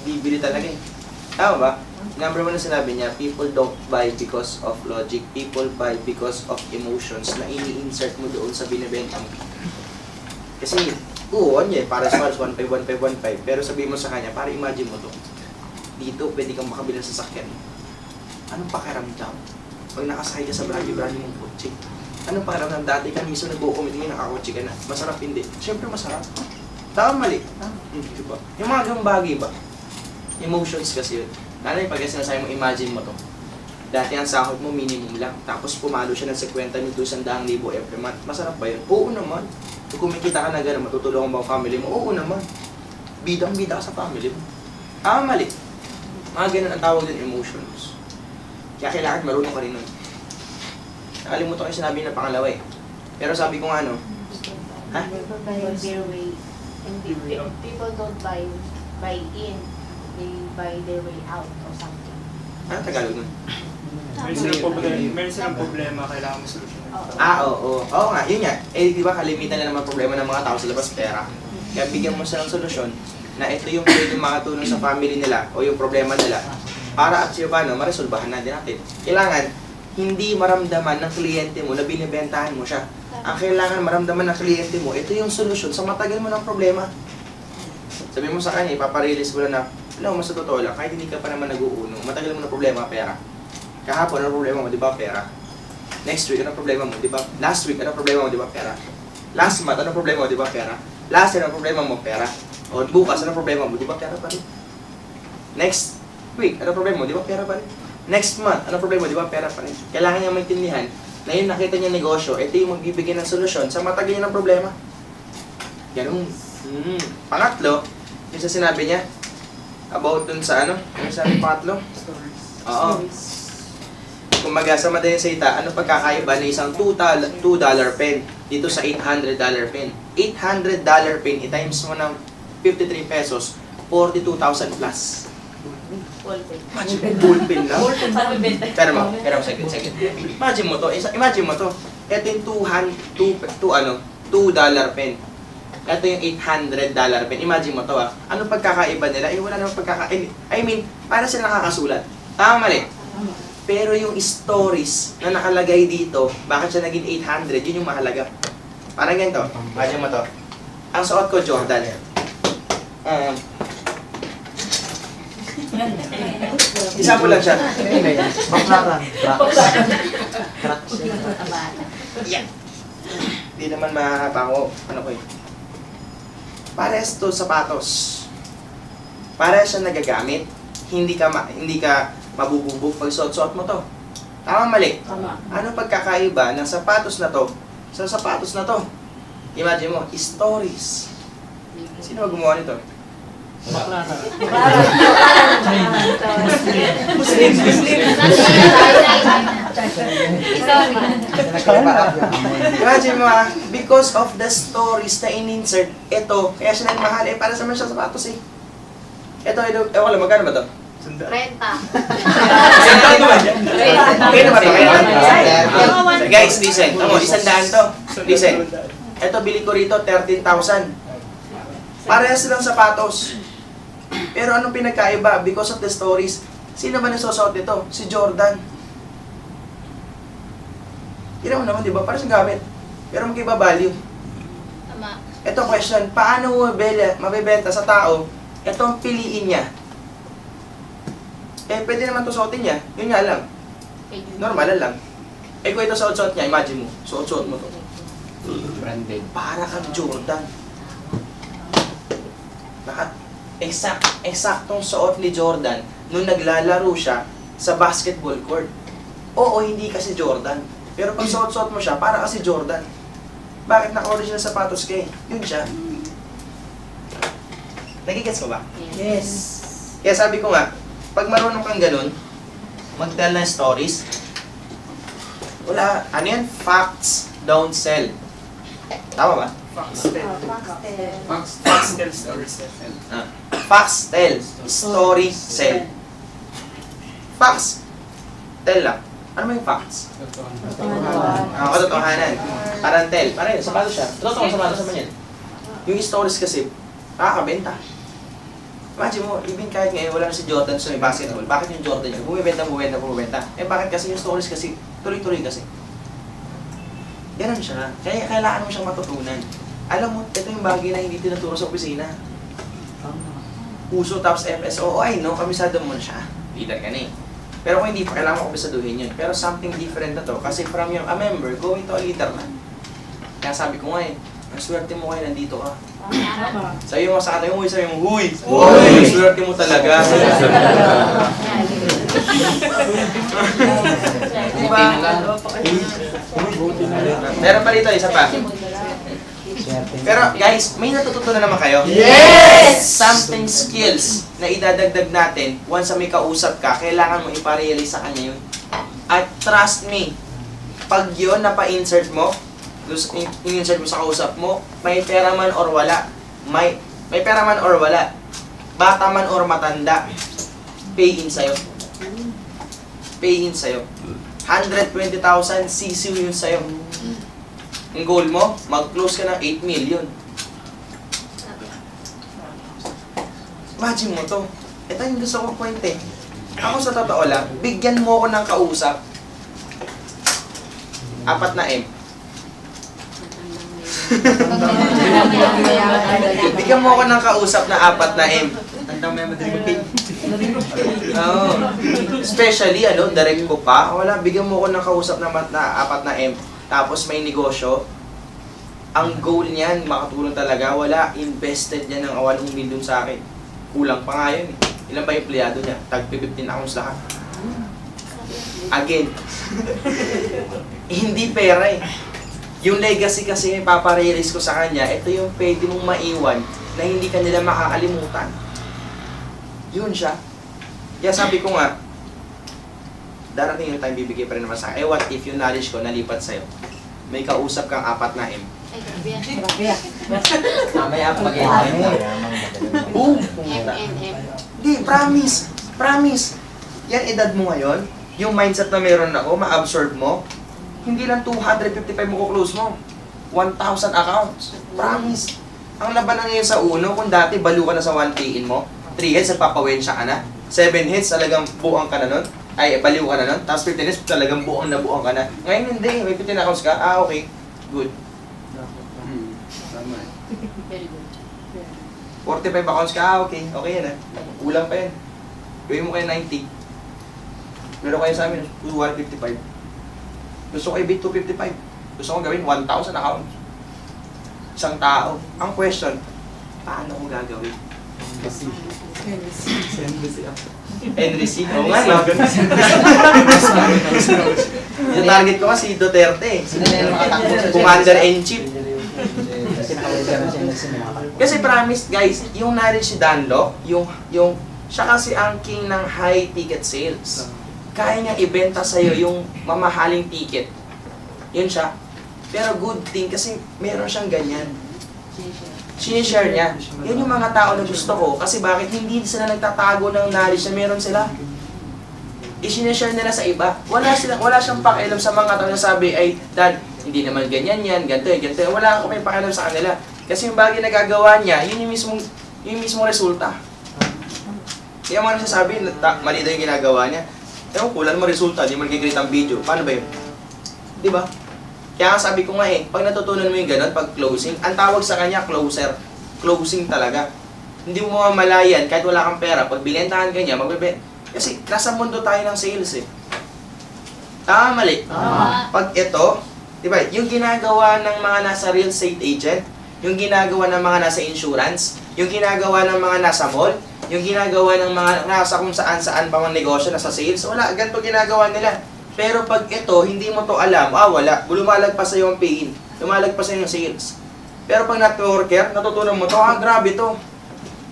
Bibili talaga eh. Tama ba? Number 1 na sinabi niya, people don't buy because of logic. People buy because of emotions na ini-insert mo doon sa binibenta mo. Kasi, niya para sa 1.5, 1.5, 1.5. Pero sabihin mo sa kanya, para imagine mo to. Dito, pwede kang makabila sa sakyan. Anong pakiramdam? Pag nakasakay ka sa brand mong kotse. Anong pakiramdam? Dati ka mismo nag-o-commit ngayon, nakakotse ka na. Masarap hindi. Siyempre masarap. Tama mali. Diba? Yung mga ganung bagay ba? Emotions kasi yun. Lalo yung pag sinasabi mo, imagine mo to. Dati ang sahod mo, minimum lang. Tapos pumalo siya ng 50,000 to 100,000 every month. Masarap ba yun? Oo naman. Kung kumikita ka na gano'n, matutulungan ba ang family mo? Oo naman. Bidang-bida ka sa family mo. Mali. Mga ganun ang tawag din, emotions. Kaya kailangan marunong ka rin nun. Nakalimutan ko yung sinabi na pangalawa eh. Pero sabi ko nga ha? People buy their way. And people don't buy in. They buy their way out or something. Tagalog nun? Meron silang problema, kailangan mo solusyonan. Oo. Oo nga, yun nga. Eh, di ba kalimitan na naman problema ng mga tao sa labas, pera. Kaya bigyan mo silang solusyon na ito yung pwede makatulong sa family nila o yung problema nila para at siya paano, maresolbahan natin natin. Kailangan, hindi maramdaman ng kliyente mo na binibentahan mo siya. Ang kailangan maramdaman ng kliyente mo, ito yung solusyon sa matagal mo ng problema. Sabi mo sa kanya, ipaparelease mo na, alam mo, mas sa totoo lang, kahit hindi ka pa naman nag-uuno, matagal mo na problema, pera. Kahapon, ano problema mo, di ba, pera? Next week, ano problema mo, di ba? Last week, ano problema mo, di ba, pera? Last month, ano problema mo, di ba, pera? Last year, ano problema mo, pera? O bukas, ano problema mo, di ba, pera pa rin? Next week, ano problema mo, di ba, pera pa rin? Next month, ano problema mo, di ba, pera pa rin? Kailangan niya maintindihan na yung nakita niya negosyo, ito yung magbibigay ng solusyon sa matagal niya ng problema. Ganun. Pangatlo, yung sa sinabi niya, about dun sa ano, yung sabi pangatlo? Oo. Kumaga sa madaling salita, ano pagkakaiba na isang $2 pen dito sa $800 pen? $800 pen, i-times mo ng 53 pesos, 42,000 plus. Ballpen lang. Pero mo, second. Imagine mo to. Ito yung $2 pen. Ito yung $800 pen. Imagine mo to Ano pagkakaiba nila? Wala namang pagkakaiba. I mean, para sila nakakasulat. Tama mali. Pero yung stories na nakalagay dito, bakit siya naging 800, yun yung mahalaga. Parang ganito. Imagine mo to. Ang suot ko, Jordan. Isa mo lang siya. Baklaran. Hindi naman mapango. Ano ko eh. Parehas to sapatos. Parehas siya nagagamit. Hindi ka mabububog pag suot-suot mo to. Tama, mali? Tama. Ano pagkakaiba ng sapatos na to sa sapatos na to? Imagine mo, stories. Sino ba gumawa nito? Muslim. Imagine mo because of the stories na in-insert, ito, kaya siya nang mahal, para sa mga siya sapatos eh. Ito, ewan lang, magkano ba to? Renta. Okay na ba ito? Guys, listen. Tamo, 100 to. Listen. Ito, bili ko rito, 13,000. Parehas silang sapatos. Pero anong pinagkaiba? Because of the stories. Sino ba nasusuot nito? Si Jordan. Kira mo naman, di ba? Parang siyang gamit. Pero magkiba value. Tama. Ito question, paano mo mabibenta sa tao? Ito ang piliin niya. Eh, pwede naman to suotin niya. Yun nga lang. Normal lang. Eh, kung ito suot-suot niya, imagine mo. Suot-suot mo to. Branded. Para kang Jordan. Eksaktong suot ni Jordan nung naglalaro siya sa basketball court. Oo, hindi kasi Jordan. Pero pag suot-suot mo siya, para kasi Jordan. Bakit naka-original sapatos ka eh? Yun siya. Nagigets mo ba? Yes. Kaya sabi ko nga, pag marunong kang ganun, mag-tell ng stories, wala, ano yan? Facts don't sell. Tama ba? Facts tell stories. Facts tell, story sell. Facts, tell lang. Ano mo yung facts? Katotohanan. Parang tell. Parang yun, sapatos siya. Totoo, sapatos naman yan. Yung stories kasi, nakakabenta. Imagine mo, even kahit ngayon wala na si Jordan sa may basketball, bakit yung Jordan yun? Bumibenta. Eh bakit kasi yung stories kasi, tuloy-tuloy kasi. Ganon siya. Kaya kailangan mo siyang matutunan. Alam mo, ito yung bagay na hindi tinuturo sa opisina. Uso tapos FSO, I know, kabisado mo na siya. Leader ka na eh. Pero kung hindi pa, kailangan mo kabisaduhin yun. Pero something different na to. Kasi from a member, going to a leader na. Kaya sabi ko nga eh, ang swerte mo kayo, nandito ka. Sa'yo mo sa kata yung sa'yo yung huy! Huy! Swerte mo talaga. Diba? Meron pa rito, isa pa. Pero guys, may natututunan naman kayo? Yes! Something skills na idadagdag natin once may kausap ka, kailangan mo iparealize sa kanya yun. At trust me, pag yun napa-insert mo, in-insert mo sa kausap mo, may pera man or wala, may pera man or wala, bata man or matanda, pay in sa'yo. Pay in sa'yo. 120,000 CC yun sa'yo. Ang goal mo, mag-close ka ng 8 million. Imagine mo to. Ito yung gusto kong point eh. Ako sa totoo lang, bigyan mo ako ng kausap. 4 na M. Bigyan mo ako ng kausap na 4 na M. Tandang may madrigupin. Oo. Especially, direct ko pa. Wala, bigyan mo ako ng kausap na 4 na M. Tapos may negosyo. Ang goal niyan, makatulong talaga. Wala, invested niya ng 8 million sa akin. Kulang pa nga yun eh. Ilan ba yung empleyado niya? Tag-15 accounts lahat. Again. Hindi pera eh. Yung legacy kasi paparealize ko sa kanya, ito yung pwede mong maiwan na hindi ka nila makakalimutan. Yun siya. Kaya sabi ko nga, darating yung time bibigay pa rin naman sa akin. Eh what if yung knowledge ko nalipat sa'yo? May kausap kang 4 na M. Mamaya pag-ihain mo. Boom! MNM. Di, promise. Yan edad mo ngayon, yung mindset na meron ako, ma-absorb mo, hindi lang 255 mo ko-close mo. 1,000 accounts. Promise. Ang laban na ngayon sa uno, kung dati balo ka na sa 1K in mo, 3 hits, nagpapawensya ka na. 7 hits, talagang buang ka na nun. Ay, baliw ka na nun. Tapos 15 hits, talagang buang na buang ka na. Ngayon hindi, may 15 accounts ka. Okay, good. Very good. 45 accounts ka, okay. Okay yan Kulang pa yan. Gawin mo kayo 90. Pero kayo sa amin, 155. Gusto ko i-beat 255. Gusto ko gawin 1,000 accounts. Isang tao. Ang question, paano ko gagawin? And receive. Oo nga, no? Yung target ko nga si Duterte. Sino na yung makatakbo sa Commander-in-Chief. Kasi nakawala siya ng mga Kasi promise guys, yung knowledge si Danlo, yung siya kasi ang king ng high ticket sales. Kaya niyang ibenta sa'yo yung mamahaling ticket. Yun siya. Pero good thing kasi meron siyang ganyan. Sinishare niya. Yan yung mga tao na gusto ko. Kasi bakit hindi sila nagtatago ng knowledge na meron sila? I-sinishare nila sa iba. Wala siyang pakialam sa mga tao na sabi, ay, Dad, hindi naman ganyan yan, ganito. Wala akong may pakialam sa kanila. Kasi yung bagay na gagawa niya, yun yung mismong resulta. Kaya mga nasasabi, mali daw yung ginagawa niya. Ewan, kulang mo resulta, di mo nagkikreate ang video. Paano ba yun? Di ba? Kaya sabi ko nga pag natutunan mo yung ganun, pag closing, ang tawag sa kanya, closer. Closing talaga. Hindi mo mamalayan, kahit wala kang pera, pag binentahan ka niya, kasi nasa mundo tayo ng sales Tama, mali. Pag ito, di ba, yung ginagawa ng mga nasa real estate agent, yung ginagawa ng mga nasa insurance, yung ginagawa ng mga nasa mall, yung ginagawa ng mga nasa kung saan-saan pa mga negosyo, nasa sales, wala, ganito ginagawa nila. Pero pag ito, hindi mo to alam, wala, lumalagpas sa'yo ang pain, lumalagpas sa'yo yung sales. Pero pag networker, natutunan mo to, grabe to.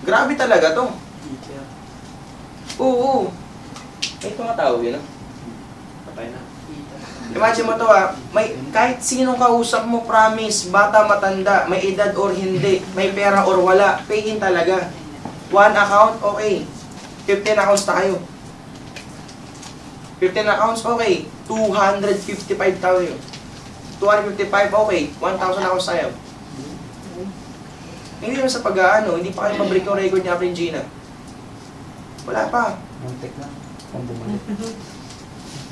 Grabe talaga to. Oo. May tumatawag yun, Patay na. Imagine mo to may, kahit sinong kausap mo, promise, bata, matanda, may edad or hindi, may pera or wala, pay-in talaga. 1 account, okay. 15 accounts tayo. 15 accounts, okay. 255,000. 255, okay. 1,000 accounts tayo. Hindi naman sa pag-aano, hindi pa kayo mabreak yung record niya, Regina. Wala pa. muntik na. Kung bumalik.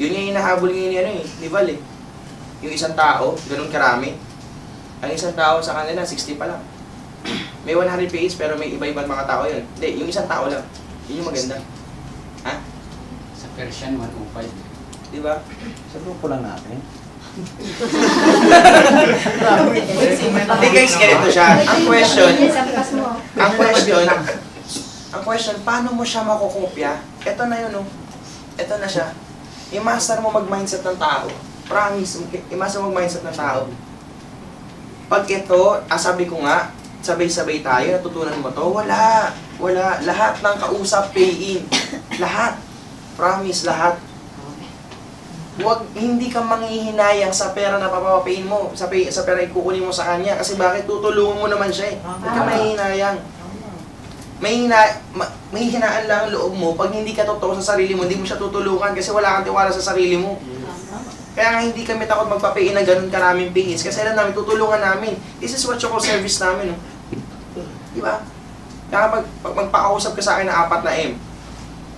Yun yung hinahabol ngayon ni Val Yung isang tao, ganun karami. Ang isang tao sa kanila, 60 pa lang. May 100 pages pero may iba-ibang mga tao yun. Hindi, yung isang tao lang. Yun yung maganda. Ha? Sa Persian, 105. Di ba? Sa grupo lang natin. Hindi guys, ganito siya. Ang question, paano mo siya makukopya? Ito na yun, Ito na siya. I-master mo mag-mindset ng tao. Promise, i-master mo mag-mindset ng tao. Pag ito, sabi ko nga, sabay-sabay tayo, natutunan mo to, wala. Lahat ng kausap, pay-in. Lahat. Promise, lahat. Hindi ka manghihinayang sa pera na papapayin mo, sa pera ikukunin mo sa kanya. Kasi bakit? Tutulungan mo naman siya Huwag ka manghihinayang. May hinaan lang ang loob mo. Pag hindi ka totoo sa sarili mo, hindi mo siya tutulungan kasi wala kang tiwala sa sarili mo. Kaya nga hindi kami takot magpapain ng ganun karaming pingis kasi alam namin, tutulungan namin. This is what you call service namin. Di ba? Kaya pag magpakausap ka sa akin na 4 na M,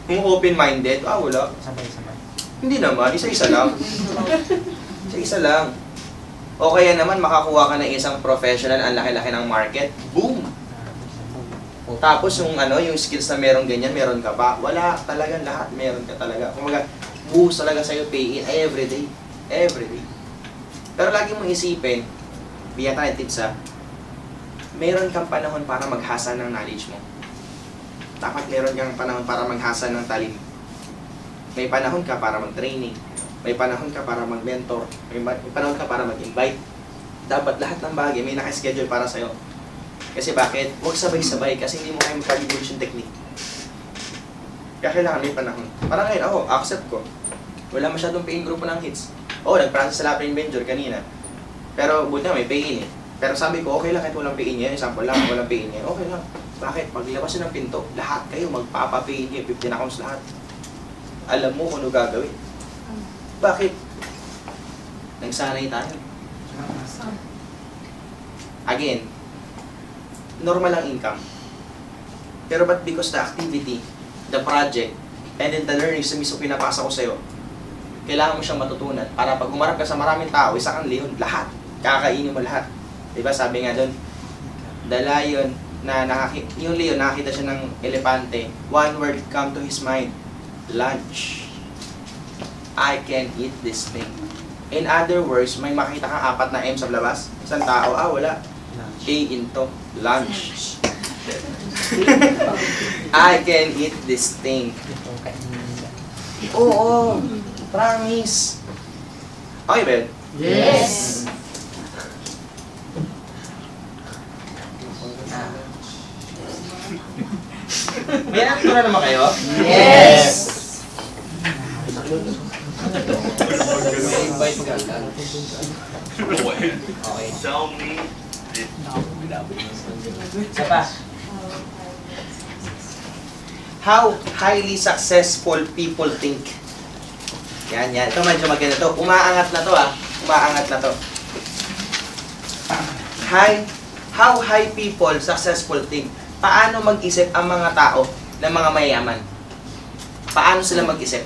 kung open-minded, wala. Sabay-sabay. Hindi naman, isa-isa lang. Isa-isa lang. O kaya naman, makakuha ka ng isang professional, ang laki-laki ng market, boom! Tapos yung yung skills na meron ganyan, meron ka ba? Wala talaga, lahat meron ka talaga. Kumaga, boost talaga sa'yo pay-in everyday. Everyday. Pero lagi mong isipin, bigyan ka ng tips meron kang panahon para maghasa ng knowledge mo. Dapat meron kang panahon para maghasa ng talent. May panahon ka para mag-training. May panahon ka para mag-mentor. May panahon ka para mag-invite. Dapat lahat ng bagay may naka-schedule para sa'yo. Kasi bakit? Huwag sabay-sabay kasi hindi mo kaya mag-evolution technique. Kaya kailangan may panahon. Parang ngayon, accept ko. Wala masyadong pay-in grupo ng hits. Nag-process sa Lapin Venture kanina. Pero buti na may pay-in Pero sabi ko, okay lang kahit walang pay-in yan. Example lang, walang pay-in yan. Okay lang. Bakit? Paglabas ng pinto, lahat kayo magpapa-pay-in yan. 15 accounts lahat. Alam mo kung ano gagawin. Bakit? Nagsanay tayo. Again, normal ang income. Pero but because the activity, the project, and then the learnings na mismo pinapasa ko sa'yo, kailangan mo siyang matutunan para pag umarap ka sa maraming tao, isa kang leon, lahat. Kakainin mo lahat. Diba sabi nga doon, the lion na yung Leo, nakakita siya ng elepante, one word come to his mind, lunch. I can eat this thing. In other words, may makita kang 4 na M sa labas. Isang tao, wala. A into lunch. I can eat this thing. Oo, promise. Okay, Ben? Yes. May natutunan naman kayo? Yes. Invite ka lang. Okay. Isa pa. How highly successful people think. Yan. Ito medyo maganda to. Umaangat na to Umaangat na to. How high people successful think. Paano mag-isip ang mga tao ng mga mayayaman? Paano sila mag-isip?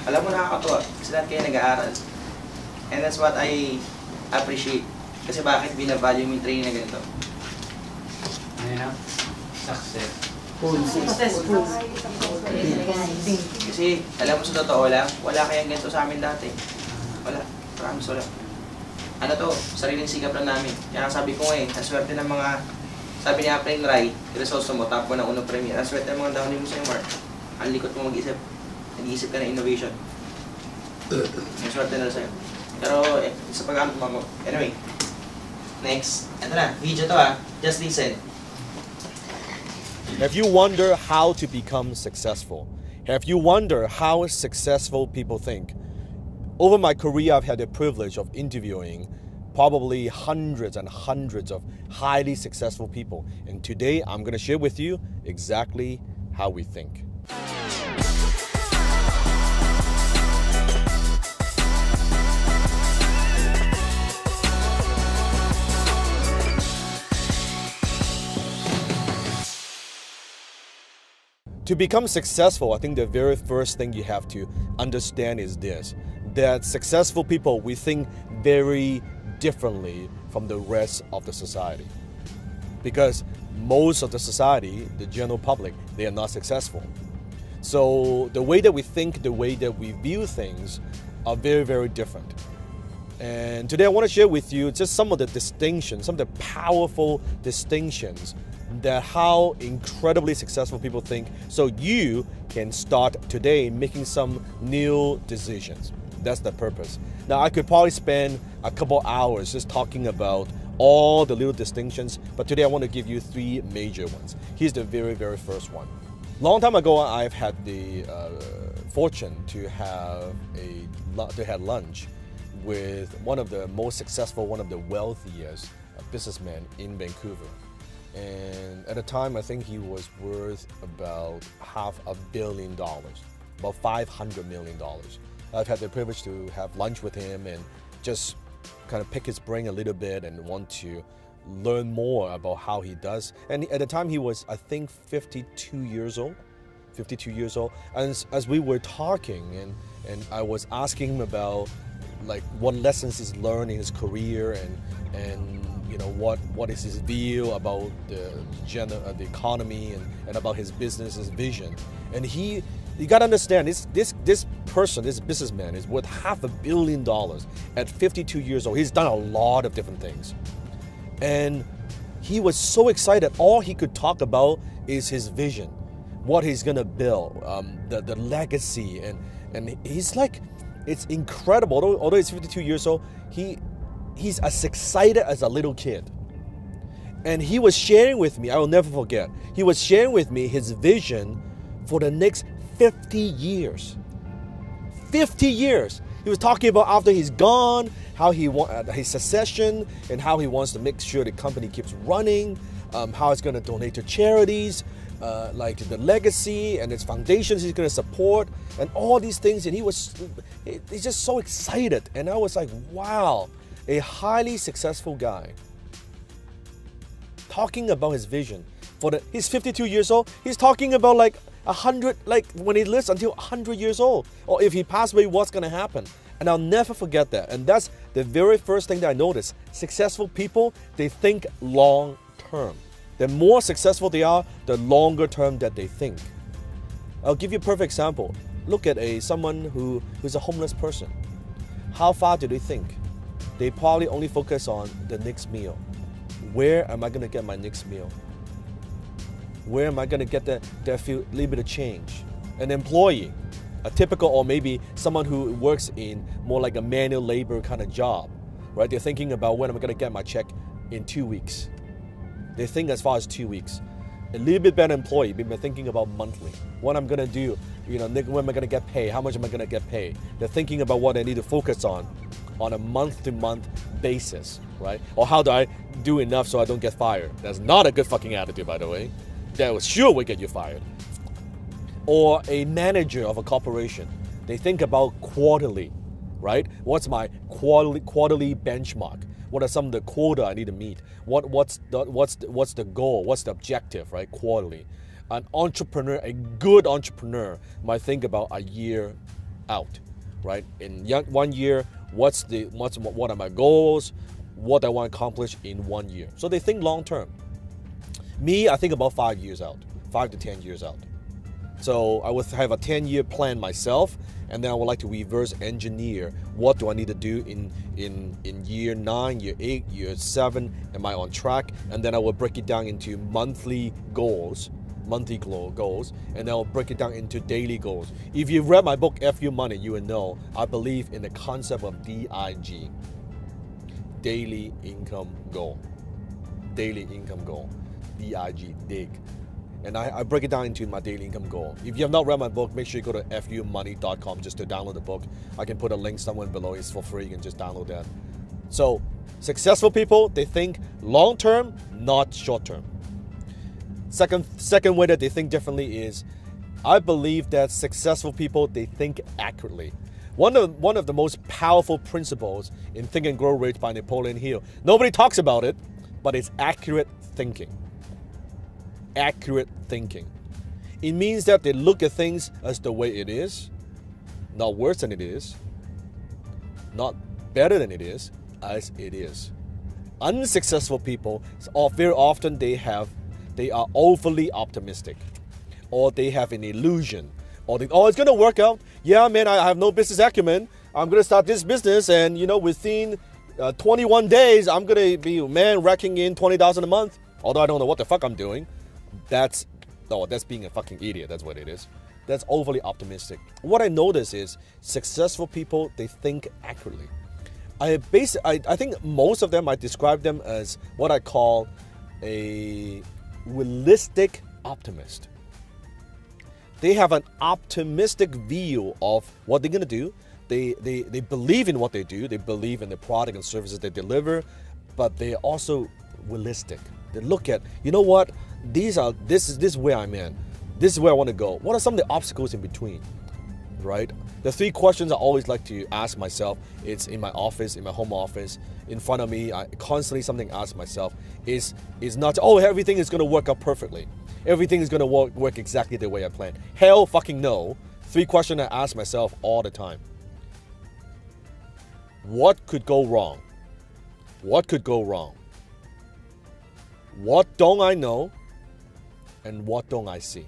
Alam mo, nakakatuwa. Kasi lahat kayo nag-aaral. And that's what I appreciate. Kasi bakit binavalue mo yung training na ganito? Ano na? Success. Successful. Kasi, alam mo sa totoo lang, wala kayang ganito sa amin dati. Wala. Promise, wala. Ano to? Sariling sikap lang namin. Kaya sabi ko ang swerte ng mga, sabi ni Apren Rai, results mo, top mo ng unang premier. Ang swerte ng mga downing mo sa'yo, Mark. Ang likot mo mag-isip. Nag-iisip ka ng innovation. Ang swerte na sa'yo. Pero, sa pag-amit mo. Anyway, next. Ito na, video to Just listen. Have you wondered how to become successful? Have you wondered how successful people think? Over my career, I've had the privilege of interviewing probably hundreds and hundreds of highly successful people. And today, I'm going to share with you exactly how we think. To become successful, I think the very first thing you have to understand is this, that successful people, we think very differently from the rest of the society. Because most of the society, the general public, they are not successful. So the way that we think, the way that we view things are very, very different. And today I want to share with you just some of the distinctions, some of the powerful distinctions that how incredibly successful people think, so you can start today making some new decisions. That's the purpose. Now, I could probably spend a couple hours just talking about all the little distinctions, but today I want to give you 3 major ones. Here's the very, very first one. Long time ago, I've had the fortune to have lunch with one of the most successful, one of the wealthiest businessmen in Vancouver. And at the time, I think he was worth about $500 million, about $500 million. I've had the privilege to have lunch with him and just kind of pick his brain a little bit and want to learn more about how he does. And at the time, he was, I think, 52 years old. 52 years old. And as we were talking, and I was asking him about like what lessons he's learned in his career and you know what is his view about the economy and about his business, his vision. And you gotta understand this person, this businessman is worth $500 million at 52 years old. He's done a lot of different things. And he was so excited. All he could talk about is his vision, what he's gonna build, the legacy, and he's like, it's incredible. Although he's 52 years old, he's as excited as a little kid. And he was sharing with me, I will never forget, he was sharing with me his vision for the next 50 years. 50 years. He was talking about after he's gone, how he wants his succession, and how he wants to make sure the company keeps running, how it's going to donate to charities, like the legacy and its foundations he's going to support, and all these things. And he's just so excited. And I was like, wow, a highly successful guy talking about his vision. He's 52 years old. He's talking about like 100, like when he lives until 100 years old, or if he passed away, what's going to happen. And I'll never forget that. And that's the very first thing that I noticed. Successful people, they think long term. The more successful they are, the longer term that they think. I'll give you a perfect example. Look at someone who's a homeless person. How far do they think? They probably only focus on the next meal. Where am I going to get my next meal? Where am I going to get that few little bit of change? An employee, a typical, or maybe someone who works in more like a manual labor kind of job, right? They're thinking about when am I going to get my check in 2 weeks. They think as far as 2 weeks. A little bit better employee, they're thinking about monthly. What I'm going to do, when am I going to get paid? How much am I going to get paid? They're thinking about what they need to focus on a month-to-month basis, right? Or how do I do enough so I don't get fired? That's not a good fucking attitude, by the way. That sure will get you fired. Or a manager of a corporation. They think about quarterly, right? What's my quarterly benchmark? What are some of the quota I need to meet? What's the goal? What's the objective, right? Quarterly. An entrepreneur, a good entrepreneur, might think about a year out, right? In 1 year, what are my goals? What I want to accomplish in 1 year. So they think long term. Me, I think about 5 years out, 5 to 10 years out. So I would have a 10-year plan myself, and then I would like to reverse engineer what do I need to do in year 9, year 8, year 7, am I on track? And then I will break it down into monthly goals, and then I'll break it down into daily goals. If you've read my book, FU Money, you will know I believe in the concept of DIG, Daily Income Goal. Daily Income Goal, DIG, dig. And I break it down into my daily income goal. If you have not read my book, make sure you go to fumoney.com just to download the book. I can put a link somewhere below. It's for free. You can just download that. So, successful people, they think long term, not short term. Second way that they think differently is, I believe that successful people, they think accurately. One of the most powerful principles in Think and Grow Rich by Napoleon Hill. Nobody talks about it, but it's accurate thinking. Accurate thinking. It means that they look at things as the way it is, not worse than it is, not better than it is, as it is. Unsuccessful people, very often they are overly optimistic, or they have an illusion, or it's gonna work out. Yeah, man, I have no business acumen. I'm gonna start this business, and within 21 days, I'm gonna be racking in $20,000 a month. Although I don't know what the fuck I'm doing. That's being a fucking idiot. That's what it is. That's overly optimistic. What I notice is successful people, they think accurately. I think most of them, I describe them as what I call a realistic optimist. They have an optimistic view of what they're gonna do. They believe in what they do. They believe in the product and services they deliver, but they're also realistic. They look at, what? This is where I'm in. This is where I want to go. What are some of the obstacles in between? Right? The 3 questions I always like to ask myself, it's in my office, in my home office, in front of me, I constantly something I ask myself is not, everything is going to work out perfectly. Everything is going to work exactly the way I planned. Hell fucking no. 3 questions I ask myself all the time. What could go wrong? What could go wrong? What don't I know? And what don't I see?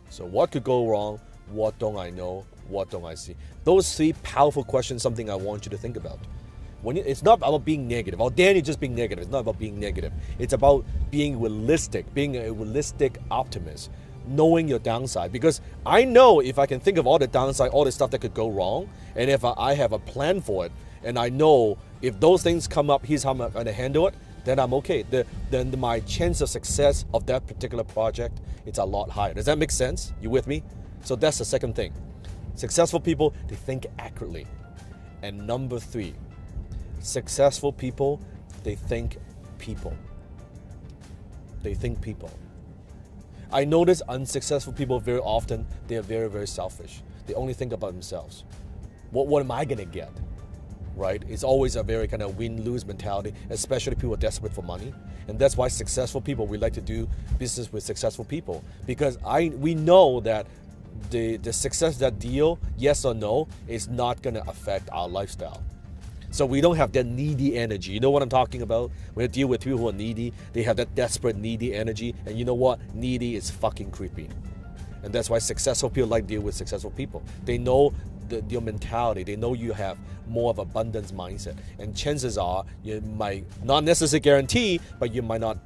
So what could go wrong? What don't I know? What don't I see? Those 3 powerful questions, something I want you to think about. It's not about being negative. Or Danny just being negative. It's not about being negative. It's about being realistic, being a realistic optimist, knowing your downside. Because I know if I can think of all the downside, all the stuff that could go wrong, and if I have a plan for it, and I know if those things come up, here's how I'm going to handle it, then I'm okay. Then my chance of success of that particular project, it's a lot higher. Does that make sense? You with me? So that's the second thing. Successful people, they think accurately. And number 3, successful people, they think people. They think people. I notice unsuccessful people very often, they are very, very selfish. They only think about themselves. What am I going to get? Right? It's always a very kind of win-lose mentality, especially people desperate for money. And that's why successful people, we like to do business with successful people. Because we know that the success of that deal, yes or no, is not going to affect our lifestyle. So we don't have that needy energy. You know what I'm talking about? When I deal with people who are needy, they have that desperate, needy energy. And you know what? Needy is fucking creepy. And that's why successful people like deal with successful people. They know your mentality. They know you have more of abundance mindset. And chances are, you might not necessarily guarantee, but you might not,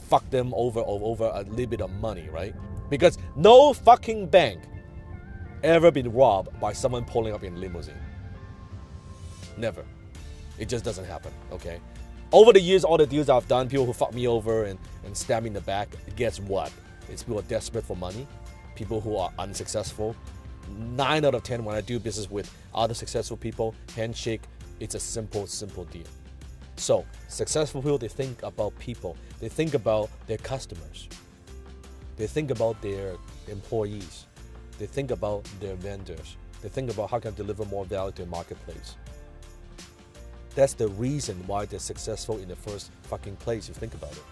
fuck them over a little bit of money, right? Because no fucking bank ever been robbed by someone pulling up in a limousine. Never. It just doesn't happen, okay? Over the years, all the deals I've done, people who fuck me over and stab me in the back, guess what? It's people who are desperate for money, people who are unsuccessful. 9 out of 10 when I do business with other successful people, handshake, it's a simple deal. So, successful people, they think about people. They think about their customers. They think about their employees. They think about their vendors. They think about how can I deliver more value to the marketplace. That's the reason why they're successful in the first fucking place, you think about it.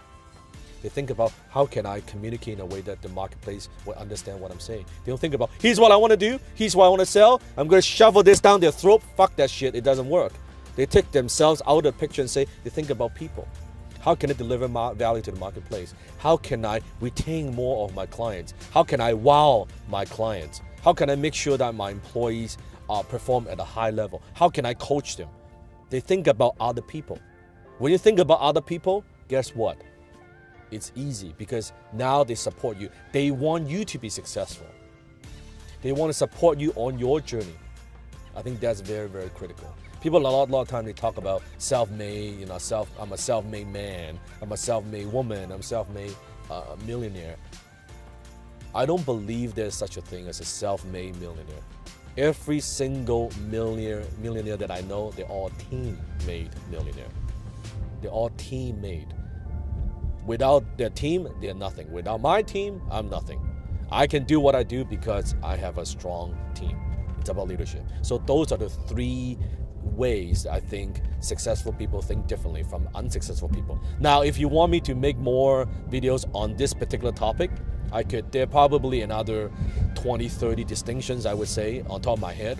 They think about how can I communicate in a way that the marketplace will understand what I'm saying. They don't think about, here's what I want to do, here's what I want to sell, I'm going to shovel this down their throat. Fuck that shit, it doesn't work. They take themselves out of the picture and say, they think about people. How can I deliver value to the marketplace? How can I retain more of my clients? How can I wow my clients? How can I make sure that my employees perform at a high level? How can I coach them? They think about other people. When you think about other people, guess what? It's easy because now they support you. They want you to be successful. They want to support you on your journey. I think that's very, very critical. People a lot of time they talk about self-made, I'm a self-made man, I'm a self-made woman, I'm a self-made millionaire. I don't believe there's such a thing as a self-made millionaire. Every single millionaire that I know, they're all team-made millionaire. They're all team-made. Without their team, they're nothing. Without my team, I'm nothing. I can do what I do because I have a strong team. It's about leadership. So those are the 3 ways I think successful people think differently from unsuccessful people. Now, if you want me to make more videos on this particular topic, there are probably another 20, 30 distinctions, I would say, on top of my head.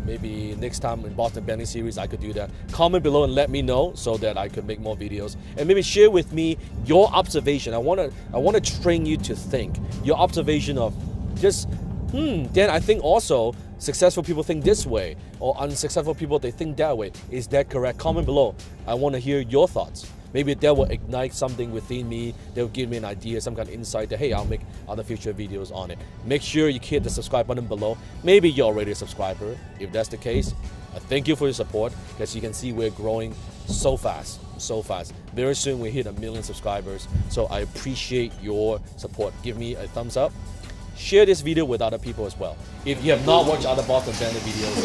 Maybe next time in Boston Branding Series, I could do that. Comment below and let me know so that I could make more videos. And maybe share with me your observation. I want to train you to think. Your observation of just, then I think also successful people think this way, or unsuccessful people, they think that way. Is that correct? Comment below. I want to hear your thoughts. Maybe that will ignite something within me. That will give me an idea, some kind of insight that, hey, I'll make other future videos on it. Make sure you hit the subscribe button below. Maybe you're already a subscriber. If that's the case, thank you for your support. As you can see, we're growing so fast. Very soon we hit 1 million subscribers. So I appreciate your support. Give me a thumbs up. Share this video with other people as well. If you have not watched other Boston Branding videos,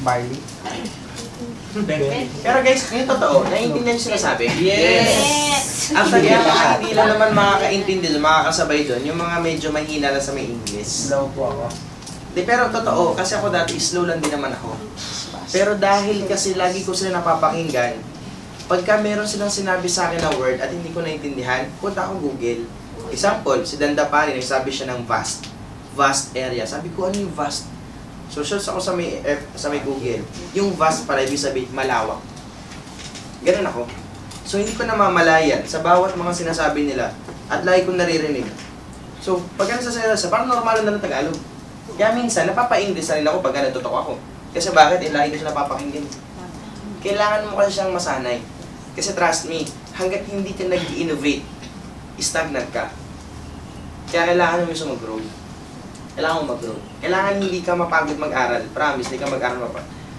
Barley. Pero guys, yung totoo, naiintindihan yung sinasabi? Yes! Actually, hindi lang naman makakaintindi doon, makakasabay doon, yung mga medyo mahina lang sa may English. Slow po ako. Pero totoo, kasi ako dati slow lang din naman ako. Pero dahil kasi lagi ko sila napapakinggan, pagka meron silang sinabi sa akin na word at hindi ko naintindihan, punta ako Google. Example, si Dandapani, nagsabi siya ng vast area. Sabi ko, ano yung vast? So, search ako sa may Google. Yung vast pala, ibig sabihin, malawak. Ganun ako. So, hindi ko namamalayan sa bawat mga sinasabi nila at lagi kong naririnig. So, pag ano sa parang normal na ng Tagalog. Kaya minsan, napapa-English na rin ako pag natutok ako. Kasi bakit? Lagi ko siya napapakinggan. Kailangan mo kasi siyang masanay. Kasi trust me, hanggat hindi ka nag-innovate, stagnant ka. Kaya kailangan mo siya mag-grow. Kailangan mo mag-grow. Kailangan hindi ka mapagod mag-aral. Promise, hindi ka mag-aral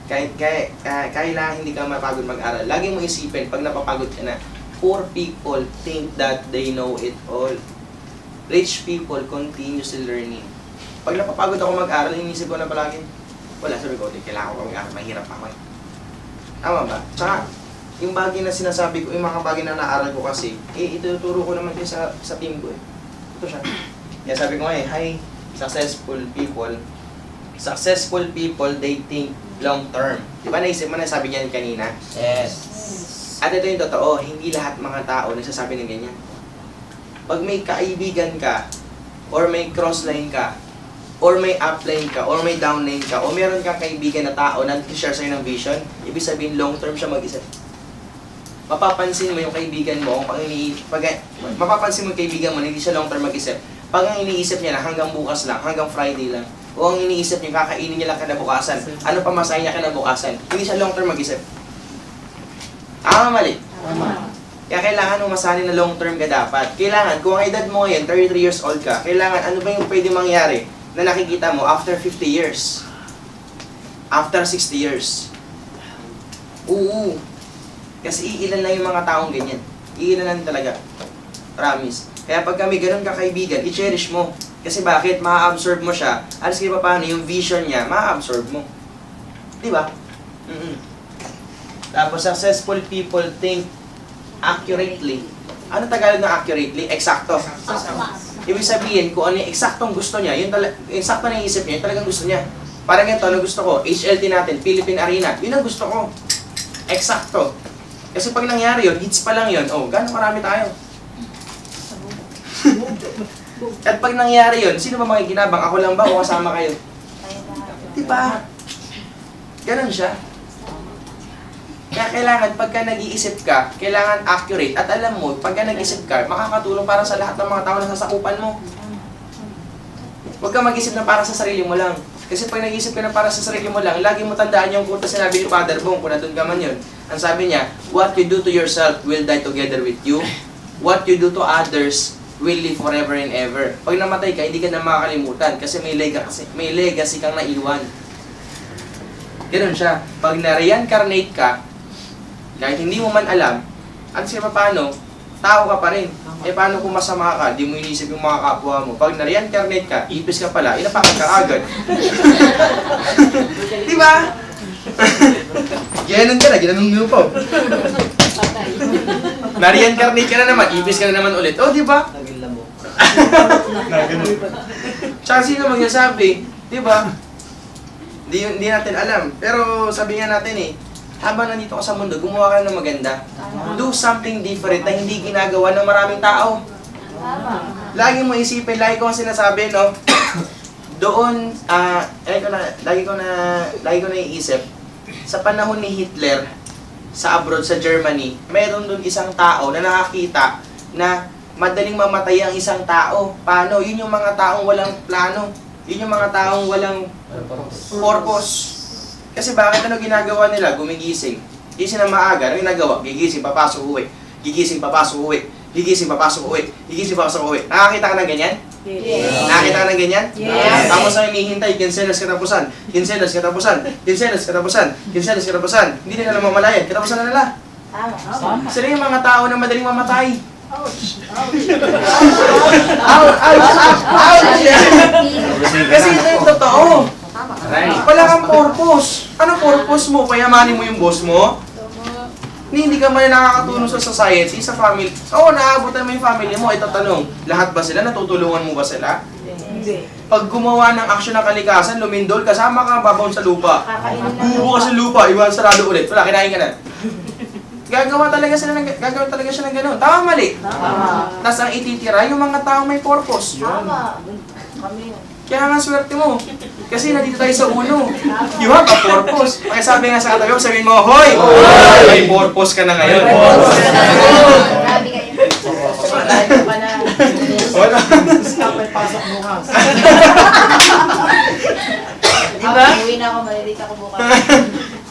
kailangan hindi ka mapagod mag-aral. Lagi mo isipin, pag napapagod ka na, poor people think that they know it all. Rich people continuously learning. Pag napapagod ako mag-aral, inisip ko na palagi, wala, sabi ko, kailangan ko mag-aral, mahirap ako. Tama ba? Tsaka, yung bagay na sinasabi ko, yung mga bagay na naaral ko kasi, ituturo ko naman din sa team ko . Ito siya. Kaya sabi ko hi, successful people, they think long term. Di ba naisip mo na sabi niyan kanina? Yes. At ito yung totoo, hindi lahat mga tao nagsasabi ng ganyan. pag may kaibigan ka, or may crossline ka, or may upline ka, or may downline ka, o meron kang kaibigan na tao na nag-share sa'yo ng vision, ibig sabihin long term siya mag-isip. Mapapansin mo yung kaibigan mo, mapapansin mo yung kaibigan mo na hindi siya long term mag-isip. Pag ang iniisip niya na hanggang bukas lang, hanggang Friday lang, o ang iniisip niya kakainin niya lang kinabukasan, ano pa masaya niya kinabukasan, hindi siya long term mag-isip. Tama, mali? Tama. Kaya kailangan mo masanay na long term ka dapat. Kailangan, kung ang edad mo ngayon, 33 years old ka, kailangan ano ba yung pwede mangyari na nakikita mo after 50 years? After 60 years? Oo. Kasi iilan lang yung mga taong ganyan. Iilan lang talaga. Promise. Kaya pag kami ganun kakaibigan, i-cherish mo. Kasi bakit? Ma-absorb mo siya. Alas kayo pa paano yung vision niya, ma-absorb mo. Di ba? Tapos, successful people think accurately. Ano Tagalog ng accurately? Eksakto. Ibig sabihin, kung ano yung eksaktong gusto niya, yung eksakto na isip niya, yung talagang gusto niya. Parang ganito, ano gusto ko? HLT natin, Philippine Arena. Yun ang gusto ko. Eksakto. Kasi pag nangyari yun, hits pa lang yun, oh, gano'ng karami tayo? At pag nangyari yun, sino ba makikinabang? Ako lang ba o kasama kayo? Diba? Ganon siya. Kaya kailangan, pagka nag-iisip ka, kailangan accurate. At alam mo, pagka nag-isip ka, makakatulong para sa lahat ng mga tao na sasakupan mo. Huwag ka mag-isip na para sa sarili mo lang. Kasi pag nag-isip ka na para sa sarili mo lang, lagi mo tandaan yung quote na sinabi ni Father Bong, kung nandun ka man yun. Ang sabi niya, what you do to yourself will die together with you. What you do to others will live forever and ever. Pag namatay ka, hindi ka na makakalimutan kasi may legacy kang naiwan. Ganun siya. Pag na-reincarnate ka, kahit hindi mo man alam, at siya paano, tao ka pa rin. Eh paano kung masama ka, di mo inisip yung mga kapwa mo. Pag na-reincarnate ka, ipis ka pala, inapakan ka agad. Di ba? Ginanon ka na, ginanon mo po. Na-reincarnate ka na naman, ipis ka na naman ulit. Oh, di ba? Tsaka sino magsasabi, di ba? Hindi natin alam. Pero sabi nga natin eh, habang nandito ka sa mundo, gumawa ka ng maganda. Do something different na hindi ginagawa ng maraming tao. Lagi mo isipin, lagi ko ang sinasabi, no? Doon, lagi ko na iisip, sa panahon ni Hitler, sa abroad, sa Germany, mayroon doon isang tao na nakakita na madaling mamatay ang isang tao. Paano? Yun yung mga taong walang plano. Yun yung mga taong walang purpose. Kasi bakit ano ginagawa nila? Gumigising. Gising na maaga. Ano ginagawa? Gigising, papasok, uwi. Gigising, papasok, uwi. Gigising, papasok, uwi. Gigising, papasok, uwi. Nakakita ka ng ganyan? Yes. Nakakita ka ng ganyan? Yes. Tapos ang hinihintay, kinsenas katapusan. Kinsenas katapusan. Kinsenas katapusan. Kinsenas katapusan. Hindi nila namamalayan. Katapusan na nila. Tama. Sila yung mga tao na madaling mamatay. Ouch. Kasi ito yung totoo. Tama. Wala kang purpose. Ano purpose mo? Payamanin mo yung boss mo? Hindi ka man nakakatulong sa society, sa family. Oo, naaabutan mo yung family mo. Ito tanong, lahat ba sila? Natutulungan mo ba sila? Hindi. Pag gumawa ng aksyon ng kalikasan, lumindol, kasama ka, babaon sa lupa. Kakainin na. Bubo ka sa lupa, iwan sarado ulit. Wala, kinain ka na. Gagawa talaga siya ng gano'n. Tama, mali. Tama. Tapos ang ititira, yung mga taong may purpose. Tama. Kami yun. Kaya nga swerte mo. Kasi nandito tayo sa uno. You have a purpose. Kaya sabi nga sa katabi mo, sabihin mo, Hoy! May purpose ka na ngayon. Grabe kayo. Grabe pa na. Wala. May pasok bukas. Diba? Uwi na ako, malilita ko bukas.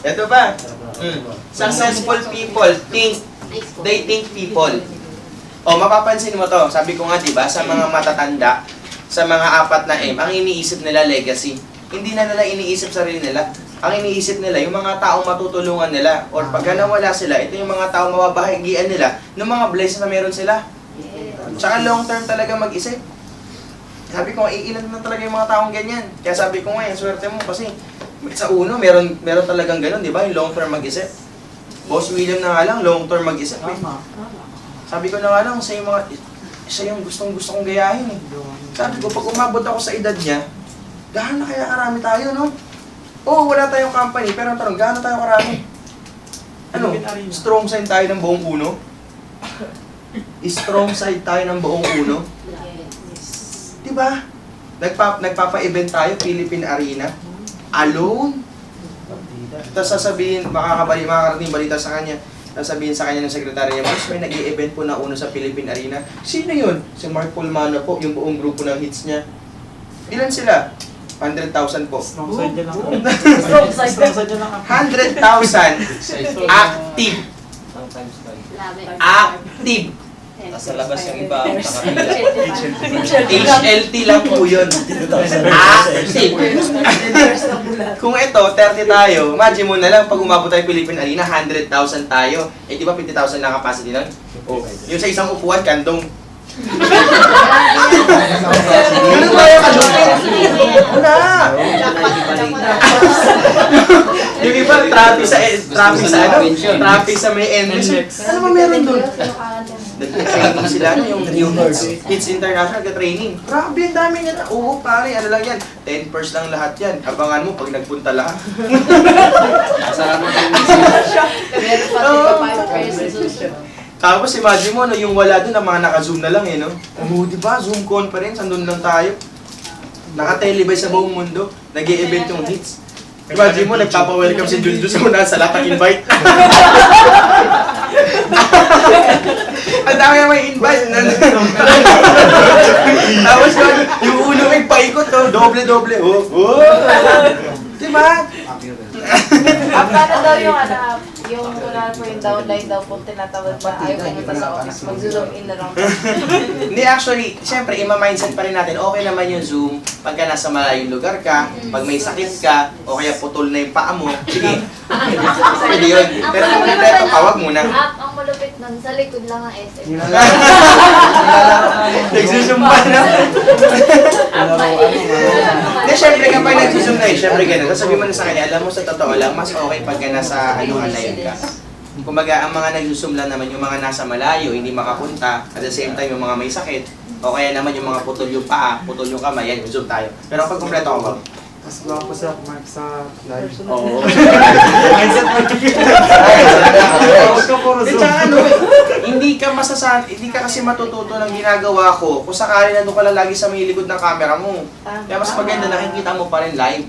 Ito ba? Successful people they think people. O, mapapansin mo to. Sabi ko nga, diba, sa mga matatanda, sa mga 4 na M, ang iniisip nila legacy. Hindi na nila iniisip sarili nila. Ang iniisip nila, yung mga taong matutulungan nila. Or pagka nawala sila, ito yung mga taong mababahagian nila ng mga blessings na meron sila. Tsaka long term talaga mag-isip. Sabi ko, iilan na talaga yung mga taong ganyan. Kaya sabi ko nga, yung swerte mo kasi sa uno, meron talagang ganun, di ba? Yung long term mag-isip. Boss William na nga lang, long term mag-isip. Eh. Sabi ko na nga lang, siya yung gustong-gusto kong gayahin. Eh. Sabi ko, pag umabot ako sa edad niya, gaano kaya karami tayo, no? Oo, wala tayong company, pero ang tanong, gaano tayo karami? Ano? Strong sign tayo ng buong puno? strong side tayo ng buong uno. Di ba? Nagpapa-event tayo, Philippine Arena. Alone. Tapos sasabihin, makakarating balita sa kanya. Sasabihin sa kanya ng sekretary niya, mas may nag-i-event po na uno sa Philippine Arena. Sino yun? Si Mark Pulmano po, yung buong grupo ng hits niya. Ilan sila? 100,000 po. Strong side niya lang. Strong side. Strong side niya lang. 100,000 active. Sometimes like Active. nasa labas yung iba, HLT lang po yun. Active. Kung ito, 30 tayo, imagine mo na lang, pag umabot tayo Philippine Arena, 100,000 tayo. Eh, di ba 50,000 lang capacity nun? Oh, yung sa isang upuan, kandong. Ganun ba yung kalupit? Wala! Yung iba, traffic sa may NS. Ano ba meron doon? Nag-training sila, yung Hits International ka-training. Grabe, ang dami niya na. Oo, pare, ano lang yan. 10 pers lang lahat yan. Abangan mo pag nagpunta lahat. kasama din. Meron pa 5 pesos. Tapos imagine mo, no, yung wala doon, ang mga naka-zoom na lang eh, no? Oo, di ba? Zoom conference, andun lang tayo. Naka-televise sa buong mundo. Nag-i-event yung hits. Imagine mo, nagpapa-welcome si Junjun sa una sa lahat ng invite. Ang dami na may invite. Tapos yung ulo ay paikot, no? Doble-doble. Oh, oh. Diba? Paano daw yung kunwari po yung downline daw po tinatawag pa ayaw pumunta sa office, mag-zoom in na lang. Hindi, actually, siyempre, ima-mindset pa rin natin, okay naman yung Zoom pagka nasa malayong lugar ka, pag may sakit ka, o kaya putol na yung paa mo, sige. Pwede yun. Pero kung kompleto, tawag muna. Ang malupit nun, sa likod lang ang SM. Nagsusumba na. Hindi, siyempre kapag nagsusum na yun, siyempre ganun. Sasabihin mo na sa kanya, alam mo sa totoo lang, mas okay pagka nasa ano-alayon ka. Kumbaga, ang mga nagsusum lang naman, yung mga nasa malayo, hindi makapunta, at the same time, yung mga may sakit, o kaya naman yung mga putol yung paa, putol yung kamay, yan, zoom tayo. Pero kapag kompleto ako ba? Mas guwapo sa Mark sa live. Oo. Mindset mo. Huwag ka puro At zoom. saka ano, hindi ka kasi matututo ng ginagawa ko kung sakali nandun ka lang lagi sa may likod ng camera mo. Kaya mas maganda nakikita mo pa rin live.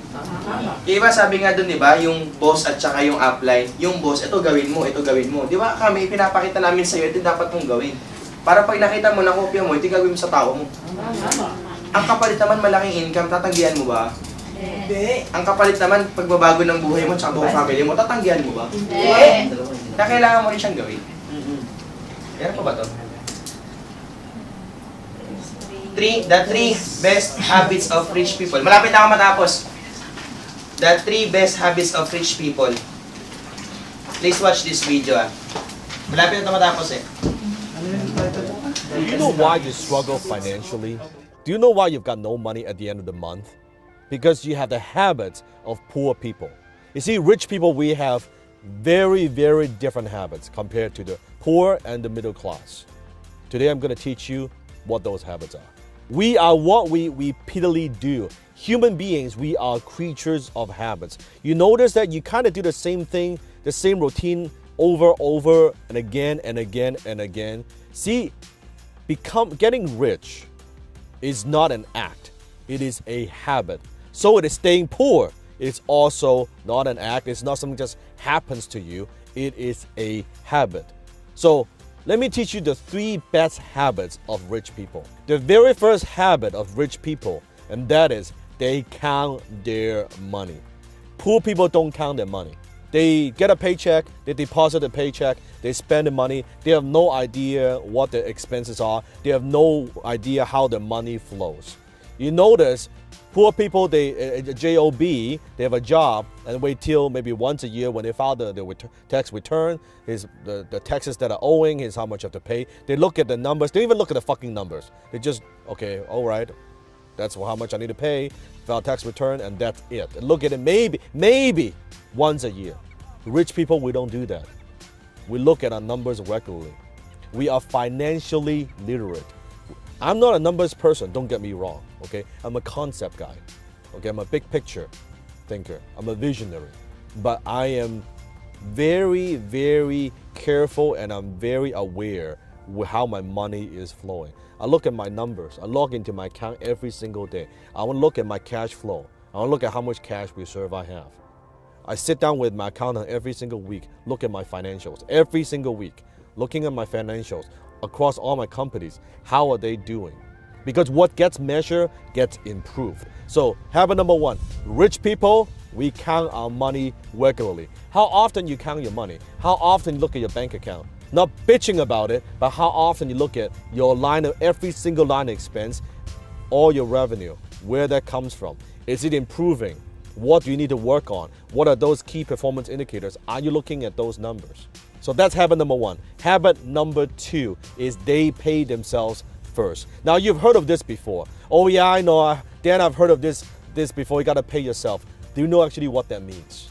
Kaya ba sabi nga dun, di ba, yung boss at saka yung upline, yung boss, ito gawin mo, ito gawin mo. Di ba kami, pinapakita namin sa'yo, ito dapat mong gawin. Para pag nakita mo, nakopya mo, ito gawin mo sa tao mo. Ang kapalit naman malaking income, tatanggihan mo ba? Hindi. Ang kapalit naman, pagbabago ng buhay mo at buong family mo, tatanggihan mo ba? Hindi. Kaya kailangan mo rin siyang gawin. Meron pa ba to? The three best habits of rich people. Malapit na ako matapos. The 3 best habits of rich people. Please watch this video. Malapit na ito matapos eh. Do you know why you struggle financially? Do you know why you've got no money at the end of the month? Because you have the habits of poor people. You see, rich people, we have very, very different habits compared to the poor and the middle class. Today, I'm going to teach you what those habits are. We are what we repeatedly do. Human beings, we are creatures of habits. You notice that you kind of do the same thing, the same routine over and again and again and again. See, getting rich is not an act. It is a habit. So it is staying poor. It's also not an act. It's not something that just happens to you. It is a habit. So let me teach you the 3 best habits of rich people. The very first habit of rich people, and that is they count their money. Poor people don't count their money. They get a paycheck, they deposit the paycheck, they spend the money, they have no idea what the expenses are, they have no idea how the money flows. You notice poor people, they job, they have a job and wait till maybe once a year when they file the tax return, the taxes that are owing is how much you have to pay. They look at the numbers, they don't even look at the fucking numbers. They just, okay, all right, that's how much I need to pay, file tax return, and that's it. And look at it maybe once a year. Rich people, we don't do that. We look at our numbers regularly. We are financially literate. I'm not a numbers person, don't get me wrong, okay? I'm a concept guy, okay? I'm a big picture thinker. I'm a visionary. But I am very, very careful and I'm very aware how my money is flowing. I look at my numbers. I log into my account every single day. I want to look at my cash flow. I want to look at how much cash reserve I have. I sit down with my accountant every single week, look at my financials every single week, looking at my financials across all my companies. How are they doing? Because what gets measured gets improved. So habit number 1, rich people, we count our money regularly. How often you count your money? How often you look at your bank account? Not bitching about it, but how often you look at your line of every single line of expense, all your revenue, where that comes from. Is it improving? What do you need to work on? What are those key performance indicators? Are you looking at those numbers? So that's habit number 1. Habit number 2 is they pay themselves first. Now you've heard of this before. Oh yeah, I know, Dan, I've heard of this before. You gotta pay yourself. Do you know actually what that means?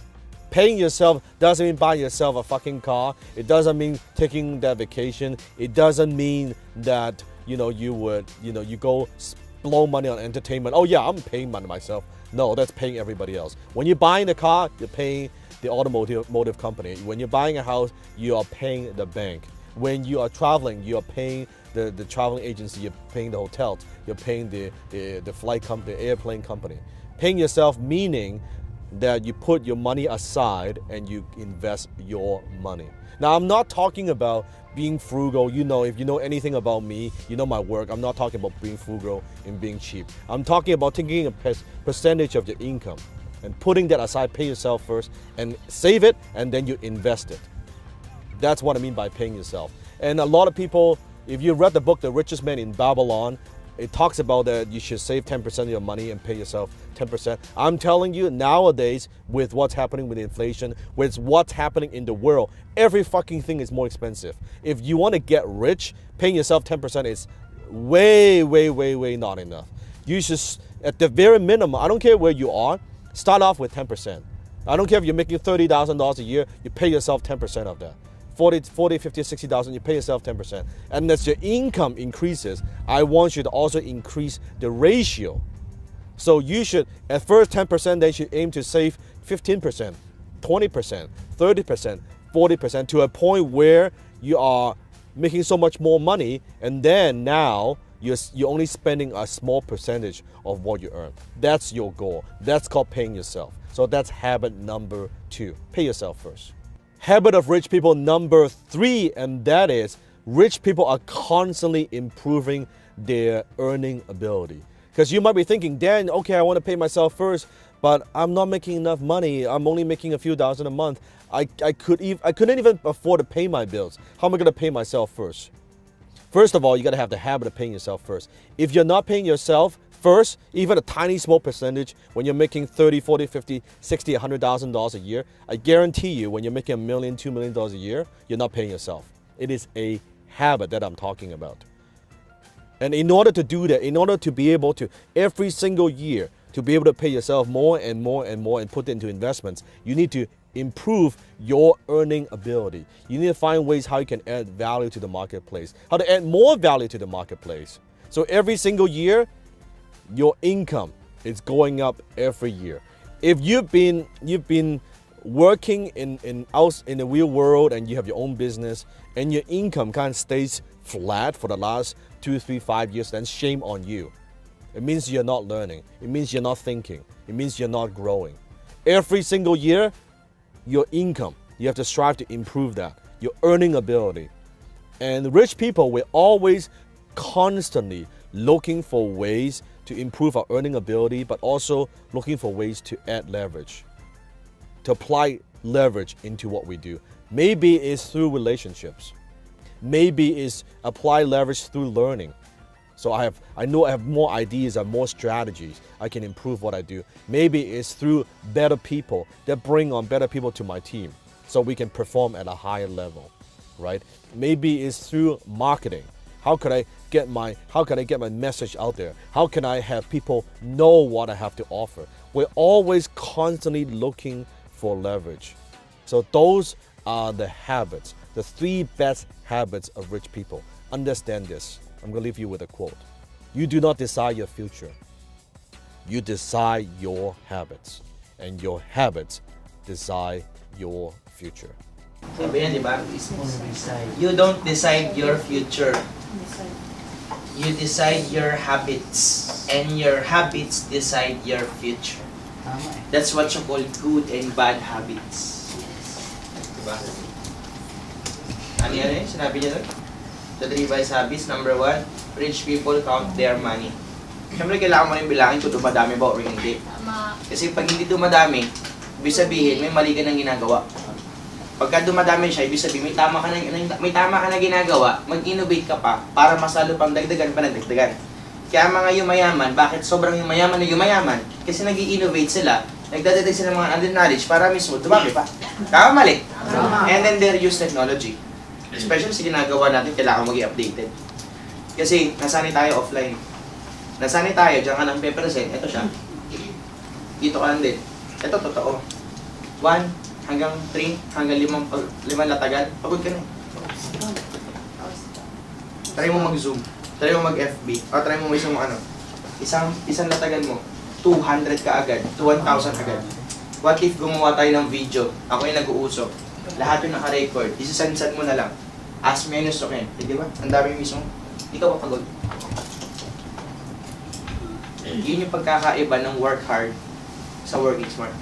Paying yourself doesn't mean buying yourself a fucking car. It doesn't mean taking that vacation. It doesn't mean that you go blow money on entertainment. Oh yeah, I'm paying money myself. No, that's paying everybody else. When you're buying a car, you're paying the automotive company. When you're buying a house, you are paying the bank. When you are traveling, you are paying the traveling agency. You're paying the hotels. You're paying the flight company, the airplane company. Paying yourself meaning that you put your money aside and you invest your money. Now, I'm not talking about being frugal. If you know anything about me, you know my work. I'm not talking about being frugal and being cheap. I'm talking about taking a percentage of your income and putting that aside, pay yourself first, and save it, and then you invest it. That's what I mean by paying yourself. And a lot of people, if you read the book, The Richest Man in Babylon, it talks about that you should save 10% of your money and pay yourself 10%. I'm telling you, nowadays, with what's happening with inflation, with what's happening in the world, every fucking thing is more expensive. If you want to get rich, paying yourself 10% is way, way, way, way not enough. You should, at the very minimum, I don't care where you are, start off with 10%. I don't care if you're making $30,000 a year, you pay yourself 10% of that. 40, 50, 60,000, you pay yourself 10%. And as your income increases, I want you to also increase the ratio. So you should, at first 10%, they should aim to save 15%, 20%, 30%, 40% to a point where you are making so much more money, and then now you're only spending a small percentage of what you earn. That's your goal. That's called paying yourself. So that's habit number 2. Pay yourself first. Habit of rich people number 3, and that is rich people are constantly improving their earning ability. Because you might be thinking, Dan, okay, I want to pay myself first, but I'm not making enough money. I'm only making a few thousand a month. I couldn't even afford to pay my bills. How am I going to pay myself first? First of all, you got to have the habit of paying yourself first. If you're not paying yourself first, even a tiny small percentage, when you're making 30, 40, 50, 60, $100,000 a year, I guarantee you when you're making $1 million, $2 million a year, you're not paying yourself. It is a habit that I'm talking about. And in order to do that, in order to be able to, every single year, to be able to pay yourself more and more and more and put it into investments, you need to improve your earning ability. You need to find ways how you can add value to the marketplace, how to add more value to the marketplace. So every single year, your income is going up every year. If you've been working in the real world and you have your own business and your income kind of stays flat for the last 2, 3, 5 years, then shame on you. It means you're not learning. It means you're not thinking. It means you're not growing. Every single year, your income, you have to strive to improve that, your earning ability. And rich people, we're always constantly looking for ways to improve our earning ability, but also looking for ways to add leverage, to apply leverage into what we do. Maybe it's through relationships. Maybe it's apply leverage through learning. So I know I have more ideas and more strategies. I can improve what I do. Maybe it's through better people that bring on better people to my team so we can perform at a higher level, right? Maybe it's through marketing. How can I get my message out there? How can I have people know what I have to offer? We're always constantly looking for leverage. So those are the habits, the 3 best habits of rich people. Understand this. I'm going to leave you with a quote. You do not decide your future. You decide your habits. And your habits decide your future. Sabi niya, di ba? You don't decide your future. You decide your habits. And your habits decide your future. That's what you call good and bad habits. Diba? Ano yan eh? Sinabi niya doon? The 3 wise habits. Number 1, rich people count their money. Siyempre, kailangan mo rin bilangin kung dumadami ba o hindi. Tama. Kasi pag hindi dumadami, ibig sabihin, may mali ka nang ginagawa. Pagka dumadami siya, ibig sabihin, may tama ka na ginagawa, mag-innovate ka pa para mas lalo pang dagdagan pa ng dagdagan. Kaya mga yumayaman, bakit sobrang yumayaman na yumayaman? Kasi nag-i-innovate sila, nagdadagdag sila ng mga under knowledge para mismo dumami pa. Tama, mali? And then they use technology. Especially sa ginagawa natin, kailangan maging updated. Kasi nasanay tayo offline. Nasanay tayo, diyan ka ng pe-present, ito siya. Dito ka lang din. Ito, totoo. 1 hanggang 3, hanggang 5 latagan, pagod ka na. Try mo mag-zoom, try mo mag-FB, o try mo isang isang latagan mo, 200 ka agad, 1,000 agad. What if gumawa tayo ng video, ako yung nag-uusok, lahat yung naka-record, isasensad mo na lang, as minus to Ken, di ba? Ang dami mismo, di ka mapagod. Yun yung pagkakaiba ng work hard sa working smart.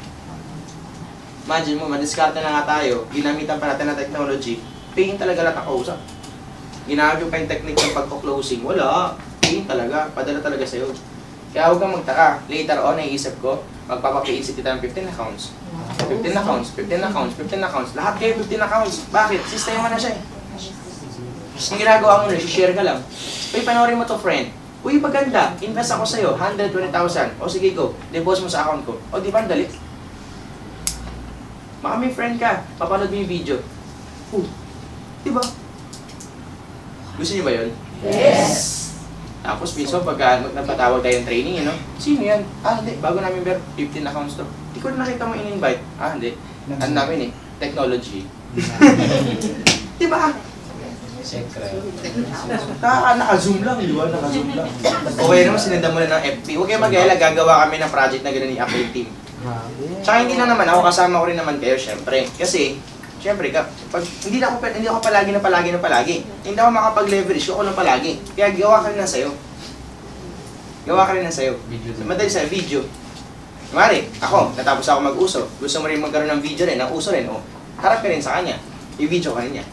Imagine mo, madiskarte na nga tayo, ginamitan pa natin ng technology, pain talaga lahat ang kausap. Ginamit yung pa yung technique ng pagko-closing, wala, pain talaga, padala talaga sa'yo. Kaya huwag kang magtaka, later on, naisip ko, magpapapain si tita ng 15 accounts. 15 accounts, 15 accounts, 15 accounts, lahat kayo 15 accounts. Bakit? Sistema na siya eh. Yung ginagawa mo na, share ka lang. Uy, panoorin mo to friend. Uy, maganda, invest ako sa'yo, 120,000. O sige go, deposit mo sa account ko. O di ba, ang dali? Baka may friend ka, papanood mo yung video. Diba? Gusto niyo ba yun? Yes! Tapos minsan pagka napatawag tayo ng training, sino yan? Hindi, bago namin 15 accounts to. Di ko na nakita mo in-invite. Hindi. Ano namin technology. Diba? Naka-zoom lang, di ba? Naka-zoom lang. Okay naman, sinenda mo na ng FB. Huwag kayo mag-alala, gagawa kami ng project na gano'n ni Apple Team. Tsaka hindi lang naman ako, kasama ko rin naman kayo, syempre. Kasi, syempre, pag hindi ako palagi. Hindi ako makapag-leverage, ako lang palagi. Kaya gawa ka rin na sa'yo. Madali sa'yo, video. Kumari, ako, natapos ako mag-uso. Gusto mo rin magkaroon ng video rin, ng uso rin, harap ka rin sa kanya. I-video ka rin niya.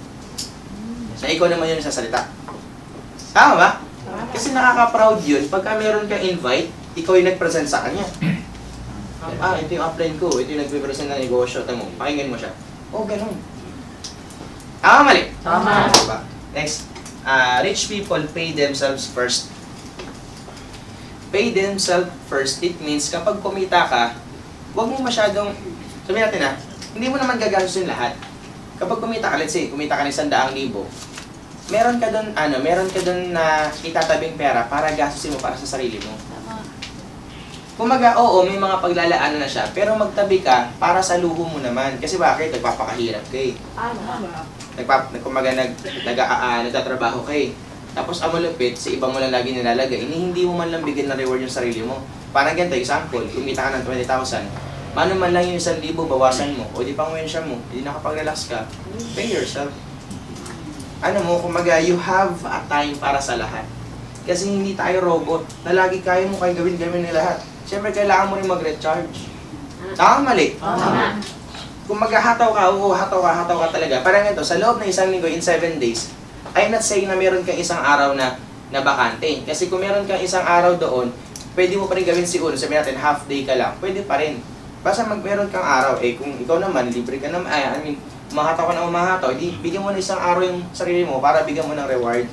Na ikaw naman yun sasalita. Tama ba? Kasi nakaka-proud yun, pagka meron kang invite, ikaw yung nag-present sa kanya. Ito yung upline ko, ito yung nagpe-present ng negosyo, tamo, pakinggan mo siya. Ganun. Tama, mali? Tama. Diba? Next, rich people pay themselves first. Pay themselves first, it means kapag kumita ka, huwag mo masyadong, sabihin natin hindi mo naman gagastusin lahat. Kapag kumita ka, let's say, kumita ka ng 100,000, meron ka doon na itatabing pera para gastusin mo para sa sarili mo. Kumaga, oo, may mga paglalaanan na siya, pero magtabi ka para sa luho mo naman. Kasi bakit? Nagpapakahirap ka eh. Nagtatrabaho ka eh. Tapos ang malupit, sa iba mo lang lagi nilalagay, hindi mo man lang bigyan ng reward yung sarili mo. Parang ganito, example, kumita ka ng 20,000, mano man lang yung 1,000, bawasan mo, o di pang-wensya mo, hindi nakapag-relax ka, pay yourself. Kumaga, you have a time para sa lahat. Kasi hindi tayo robot, na lagi kaya mo kayo gawin na lahat. Siyempre, kailangan mo rin mag-recharge. Tama, mali? Tama. Kung maghahataw ka talaga. Parang ito, sa loob ng isang linggo, in 7 days, I'm not saying na meron kang isang araw na bakante. Kasi kung meron kang isang araw doon, pwede mo pa rin gawin siguro, sabihin natin, half day ka lang, pwede pa rin. Basta meron kang araw, kung ikaw naman, libre ka naman, umahataw ka na umahataw, bigyan mo na isang araw yung sarili mo para bigyan mo ng reward.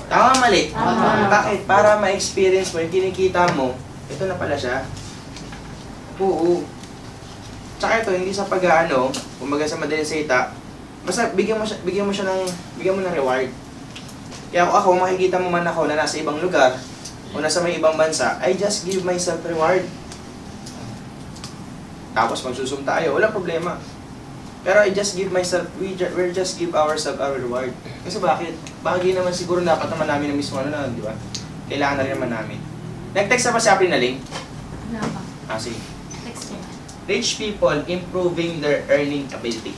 Tama, mali? Tama. Bakit? Para ma-experience mo, yung kinikita mo, ito na pala siya. Oo. Tsaka ito, hindi sa kumbaga sa madaling salita, basta bigyan mo ng reward. Kaya ako, makikita mo man ako na nasa ibang lugar, o nasa may ibang bansa, I just give myself reward. Tapos magsusum tayo, walang problema. Pero I just give myself, we just give ourselves our reward. Kasi bakit? Bagay naman siguro dapat naman namin na mismo di ba? Kailangan na rin naman namin. Nag-text na ba si April na link? Wala pa. Sige. Text mo. Rich people improving their earning ability.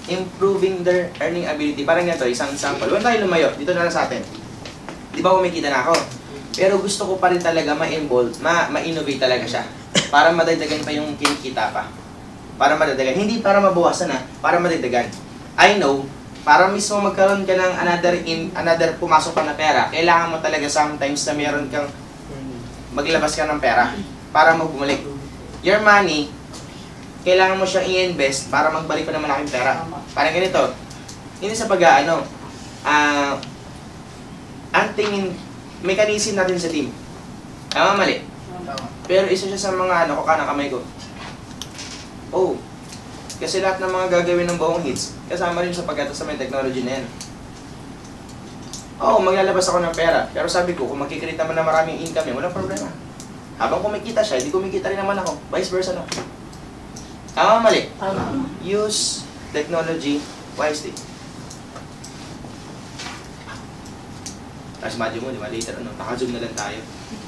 improving their earning ability. Parang ganito, isang sample. Huwag tayo lumayo, dito na lang sa atin. Di ba kumikita na ako? Pero gusto ko pa rin talaga ma-involve, ma-innovate talaga siya. Para madagdagan pa yung kinikita pa. Para madagdagan. Hindi para mabawasan para madagdagan. I know, para mismo magkaroon ka ng another pumasok pa na pera, kailangan mo talaga sometimes na meron kang maglabas ka ng pera para magbumalik. Your money, kailangan mo siyang i-invest para magbalik pa ng malaking pera. Parang ganito, hindi sa pag-aano, ang tingin, mekanisin natin sa team. Tama, mali. Pero isa siya sa mga kanang kamay ko. Oh, kasi lahat ng mga gagawin ng buong hits, kasama rin sa pagkata sa may technology na yan. Oo, maglalabas ako ng pera. Pero sabi ko, kung magkikreate naman na maraming income yan, walang problema. Habang kumikita siya, hindi kumikita rin naman ako. Vice versa lang. Tama, mali. Use technology wisely. Tapos imagine mo, di ba, later, naka-zoom na lang tayo.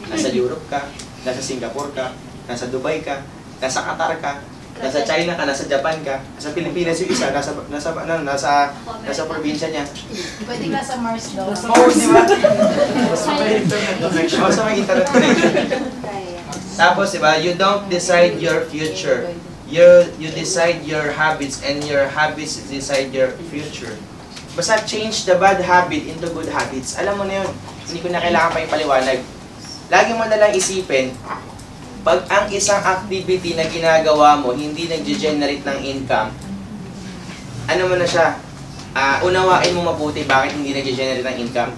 Nasa Europe ka, nasa Singapore ka, nasa Dubai ka, nasa Qatar ka, nasa China ka, nasa Japan ka, nasa Pilipinas yung isa, nasa probinsya niya. Pwede nasa Mars daw. Oo, di ba? Sa may internet connection. Tapos, di ba, you don't decide your future. You decide your habits and your habits decide your future. Basta change the bad habit into good habits. Alam mo na yun. Hindi ko na kailangan pa ipaliwanag. Lagi mo nalang isipin, pag ang isang activity na ginagawa mo hindi nag-generate ng income, ano mo na siya, unawain mo mabuti bakit hindi nag-generate ng income.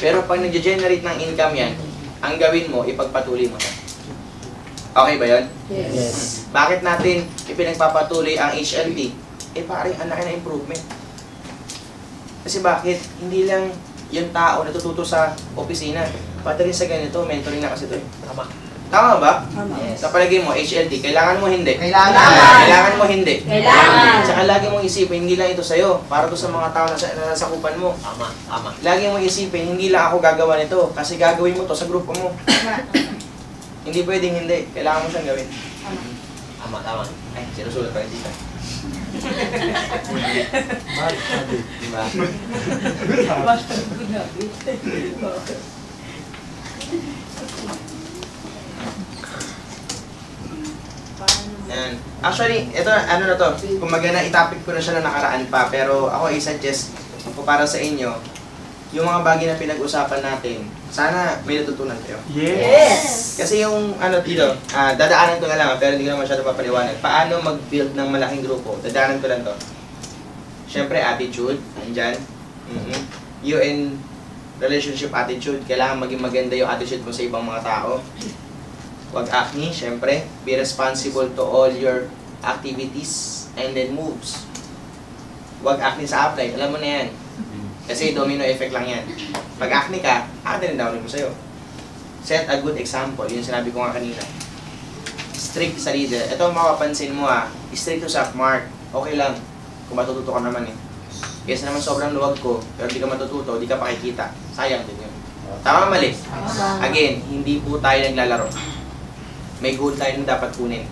Pero pag nag-generate ng income yan, ang gawin mo, ipagpatuloy mo siya. Okay ba yun? Yes. Bakit natin ipinagpapatuloy ang HLT? Pare, ang laki na improvement. Kasi bakit? Hindi lang yung tao natututo sa opisina. Pati rin sa ganito, mentoring na kasi ito eh. Tama. Tama ba? Yes. Sa palagay mo, HLT, kailangan mo hindi? Kailangan. Kailangan mo hindi? Kailangan. Tsaka lagi mong isipin, hindi lang ito sa'yo. Para to sa mga tao na nasakupan mo. Tama. Tama. Lagi mong isipin, hindi lang ako gagawa nito. Kasi gagawin mo to sa grupo mo. Hindi pwedeng hindi. Kailangan mo siyang gawin. Tama. Tama. Ay, sinusulat pa rin dito. Diba? Yan. Actually, ito, ano na to, kumaga na itapik ko na siya na nakaraan pa, pero ako i-suggest ko para sa inyo, yung mga bagay na pinag-usapan natin, sana may natutunan kayo. Yes! Kasi yung ano dito, dadaanan ko na lang, pero hindi ko na masyado papaliwanag. Paano mag-build ng malaking grupo? Dadaanan ko lang to. Siyempre, attitude, andyan. You in relationship attitude, kailangan maging maganda yung attitude mo sa ibang mga tao. Huwag acne, syempre. Be responsible to all your activities and then moves. Huwag acne sa upline, alam mo na yan. Kasi domino effect lang yan. Pag acne ka, acne rin download mo sa'yo. Set a good example, yun sinabi ko nga kanina. Strict sa leader. Ito mapapansin mo strict to sa mark. Okay lang, kung matututo ka naman eh. Kasi naman sobrang luwag ko, pero di ka matututo, di ka pakikita. Sayang din yun. Tama, mali? Again, hindi po tayo naglalaro. May goal tayo na dapat kunin.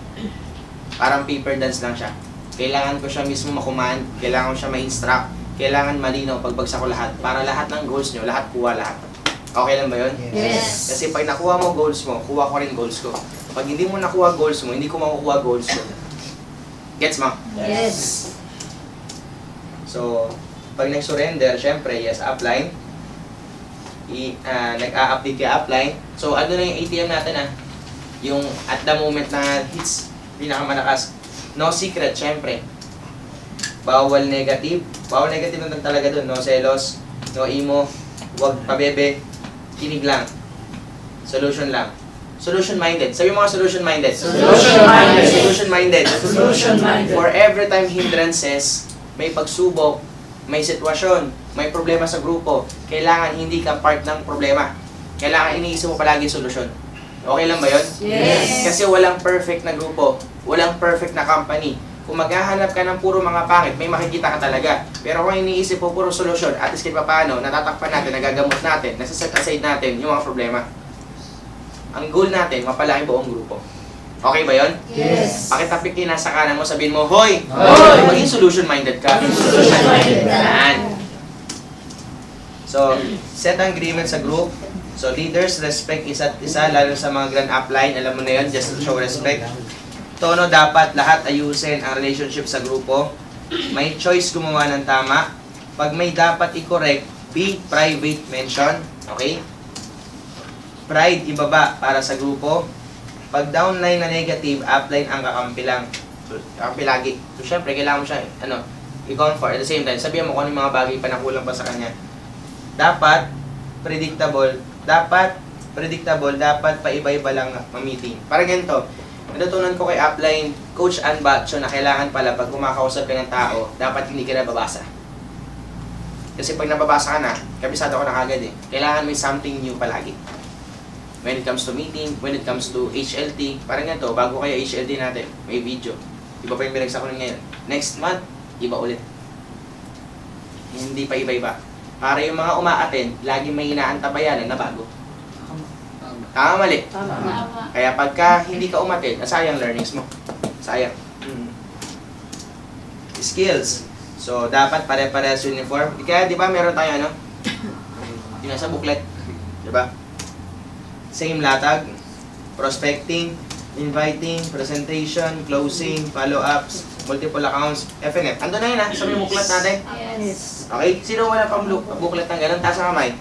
Parang paper dance lang siya. Kailangan ko siya mismo makuman, kailangan ko siya ma-instruct, kailangan malinaw pagbagsak ko lahat. Para lahat ng goals nyo, lahat kuha lahat. Okay lang ba yun? Yes. Kasi pag nakuha mo goals mo, kuha ko rin goals ko. Pag hindi mo nakuha goals mo, hindi ko makukuha goals ko. Gets mo? Yes. So, pag nag-surrender, syempre, yes, upline. Nag-a-update ka upline. So, ano na yung ATM natin Yung at the moment na hits, pinakamalakas. No secret, syempre. Bawal negative. Bawal negative na talaga dun. No selos, no emo, wag pabebe, kinig lang. Solution lang. Solution-minded. Sabi mo mga solution-minded. Solution-minded. Solution-minded. Solution-minded. For every time hindrances, may pagsubok, may sitwasyon, may problema sa grupo, kailangan hindi ka part ng problema. Kailangan iniisip mo palagi solusyon. Okay lang ba yun? Yes. Kasi walang perfect na grupo, walang perfect na company. Kung maghahanap ka ng puro mga pangit, may makikita ka talaga. Pero kung iniisip mo puro solusyon, at least kahit paano, natatakpan natin, nagagamot natin, nasa-set aside natin yung mga problema. Ang goal natin, mapalaki buong grupo. Okay ba yon? Yes. Pakitapik yung nasa kanan mo, sabihin mo, Hoy! Hoy! Maging solution-minded ka. Solution-minded ka. Yan. So, set ang agreement sa group. So, leaders, respect isa't isa, lalo sa mga grand upline. Alam mo na yun, just to show respect. Tono, dapat lahat ayusin ang relationship sa grupo. May choice gumawa ng tama. Pag may dapat i-correct, be private mention. Okay? Pride, ibaba para sa grupo. Pag downline na negative, upline ang kakampi lang. So, kakampi lagi. So, syempre, kailangan mo siya, i-comfort. At the same time, sabihan mo kung ano yung mga bagay pa na kulang pa sa kanya. Dapat, predictable, dapat paiba-iba lang ma-meeting. Parang ganito, natutunan ko kay upline, Coach Ann Batcho, na kailangan pala pag kumakausap ka ng tao, dapat hindi ka nababasa. Kasi pag nababasa ka na, kabisado ko na kagad eh. Kailangan may something new palagi. When it comes to meeting, when it comes to HLT, parang ganito, bago kaya HLT natin, may video. Iba pa yung binagsakunan ngayon. Next month, iba ulit. Hindi pa iba-iba. Para yung mga uma-attend, lagi may inaantabayanan na bago. Tama, mali. Tama. Kaya pagka hindi ka umattend, sayang learnings mo. Sayang. Skills. So, dapat pare-parehas uniform. Kaya, di ba, meron tayo, yung nasa booklet. Di ba? Same latag, prospecting, inviting, presentation, closing, follow-ups, multiple accounts, FNF. Ando na yun sa may booklet natin. Yes. Okay? Sino wala pang booklet ng ganun? Taas ang kamay.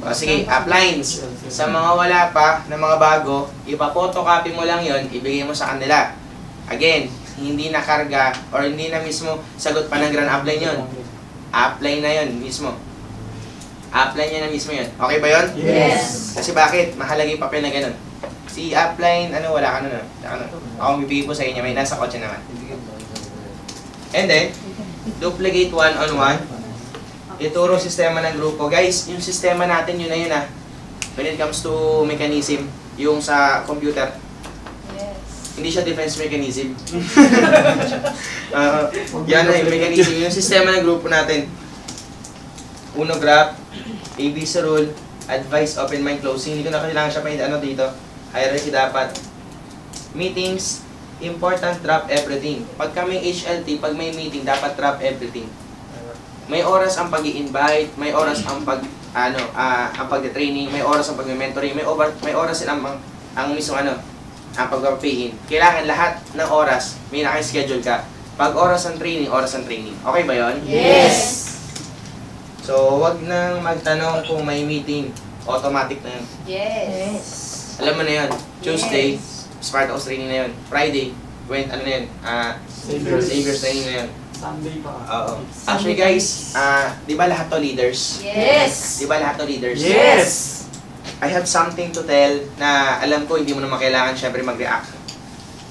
O, sige, uplines. Sa mga wala pa, na mga bago, ipa-photocopy mo lang yon, ibigay mo sa kanila. Again, hindi na karga or hindi na mismo sagot pa ng grand upline yon. Upline na yon mismo. Upline niya na mismo yun. Okay ba yun? Yes. Kasi bakit? Mahalaga yung papel na ganun. Si upline, wala ka nun. Ako bibigay po sa inyo, may nasa kotse naman. And then, duplicate one-on-one. Ituro sistema ng grupo. Guys, yung sistema natin, yun na yun When it comes to mechanism, yung sa computer, Yes. hindi siya defense mechanism. Yan na yung mechanism. Yung sistema ng grupo natin. Uno graph, ABC rule, advice, open mind, closing. Hindi ko na kailangan siya pa dito. Hierarchy dapat. Meetings, important, drop everything. Pag may HLT, pag may meeting, dapat drop everything. May oras ang pag-i-invite, may oras ang ang pag-training, may oras ang pag-mentoring, may oras din ang mismo ang pag-pay-in. Kailangan lahat ng oras, may naka-schedule ka. Pag oras ang training, oras ang training. Okay ba yon? Yes. So, wag nang magtanong kung may meeting. Automatic na yun. Yes. Alam mo na yun. Tuesday, Spartacus training na yun. Friday, na yun? Saviors training na yun. Sunday pa. Oo. Actually guys, di ba lahat to leaders? Yes. Di ba lahat to leaders? Yes! I have something to tell na alam ko hindi mo naman kailangan syempre mag-react.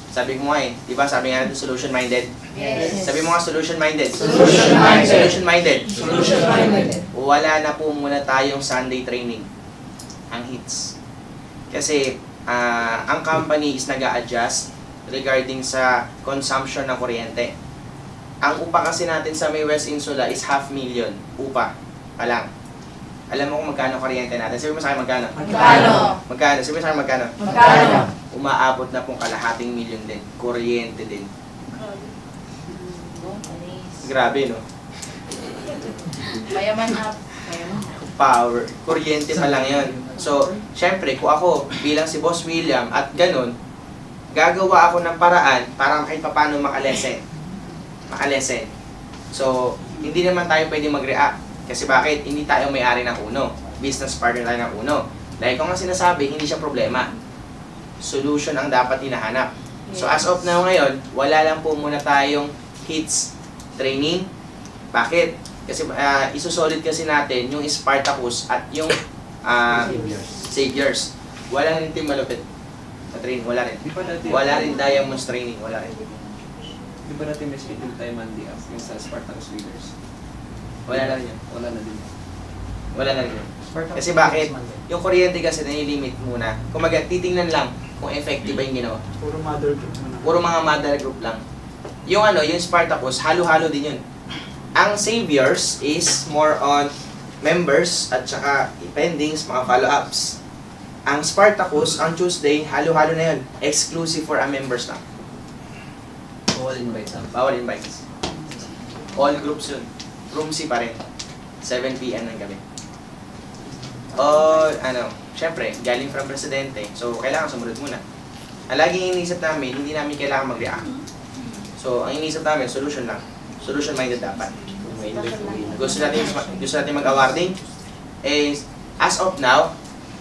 Sabi ko nga di ba sabi nga natin solution-minded? Yes. Sabi mo nga solution-minded. Solution-minded. Solution-minded. Solution-minded. Wala na po muna tayong Sunday training. Ang hits. Kasi ang company is nag-a-adjust regarding sa consumption ng kuryente. Ang upa kasi natin sa may West Insula is 500,000 upa pa lang. Alam mo kung magkano kuryente natin? Sabi mo sa akin magkano? Magkano? Magkano? Sabi mo sa akin magkano? Magkano? Umaabot na pong kalahating milyon din. Kuryente din. Grabe, no? Mayaman up. Mayaman up. Power. Kuryente pa lang yun. So, syempre, kung ako bilang si Boss William at ganun, gagawa ako ng paraan para kahit paano makalesen. Makalesen. So, hindi naman tayo pwede mag-react. Kasi bakit? Hindi tayo may-ari ng Uno. Business partner tayo ng Uno. Dahil kung nga sinasabi, hindi siya problema. Solution ang dapat hinahanap. So, as of now ngayon, wala lang po muna tayong hits training. Bakit? Kasi isusolid kasi natin yung Spartacus at yung Saviors. Wala rin team malupit na training. Wala rin. Wala rin Diamonds training. Wala rin. Di ba natin may schedule tayo Monday up yung sa Spartacus Leaders? Wala na rin yun. Wala na din. Wala na rin yun. Kasi bakit? Yung kuryente kasi nai-limit muna. Kung titingnan lang kung effective ba yung ginawa. Puro mother group mo na. Puro mga mother group lang. Yung yung Spartacus, halo-halo din yun. Ang Saviors is more on members at saka pendings, mga follow-ups. Ang Spartacus, ang Tuesday, halo-halo na yun. Exclusive for a members lang. All invite lang. Bawal invites. All groups yun. Room C pa rin. 7 p.m. ng gabi. Syempre, galing from presidente. So, kailangan sumunod muna. Ang laging iniisip namin, hindi namin kailangan mag-react. So, ang iniisip namin, solution lang. Solution-minded dapat. Gusto natin mag-awarding. As of now,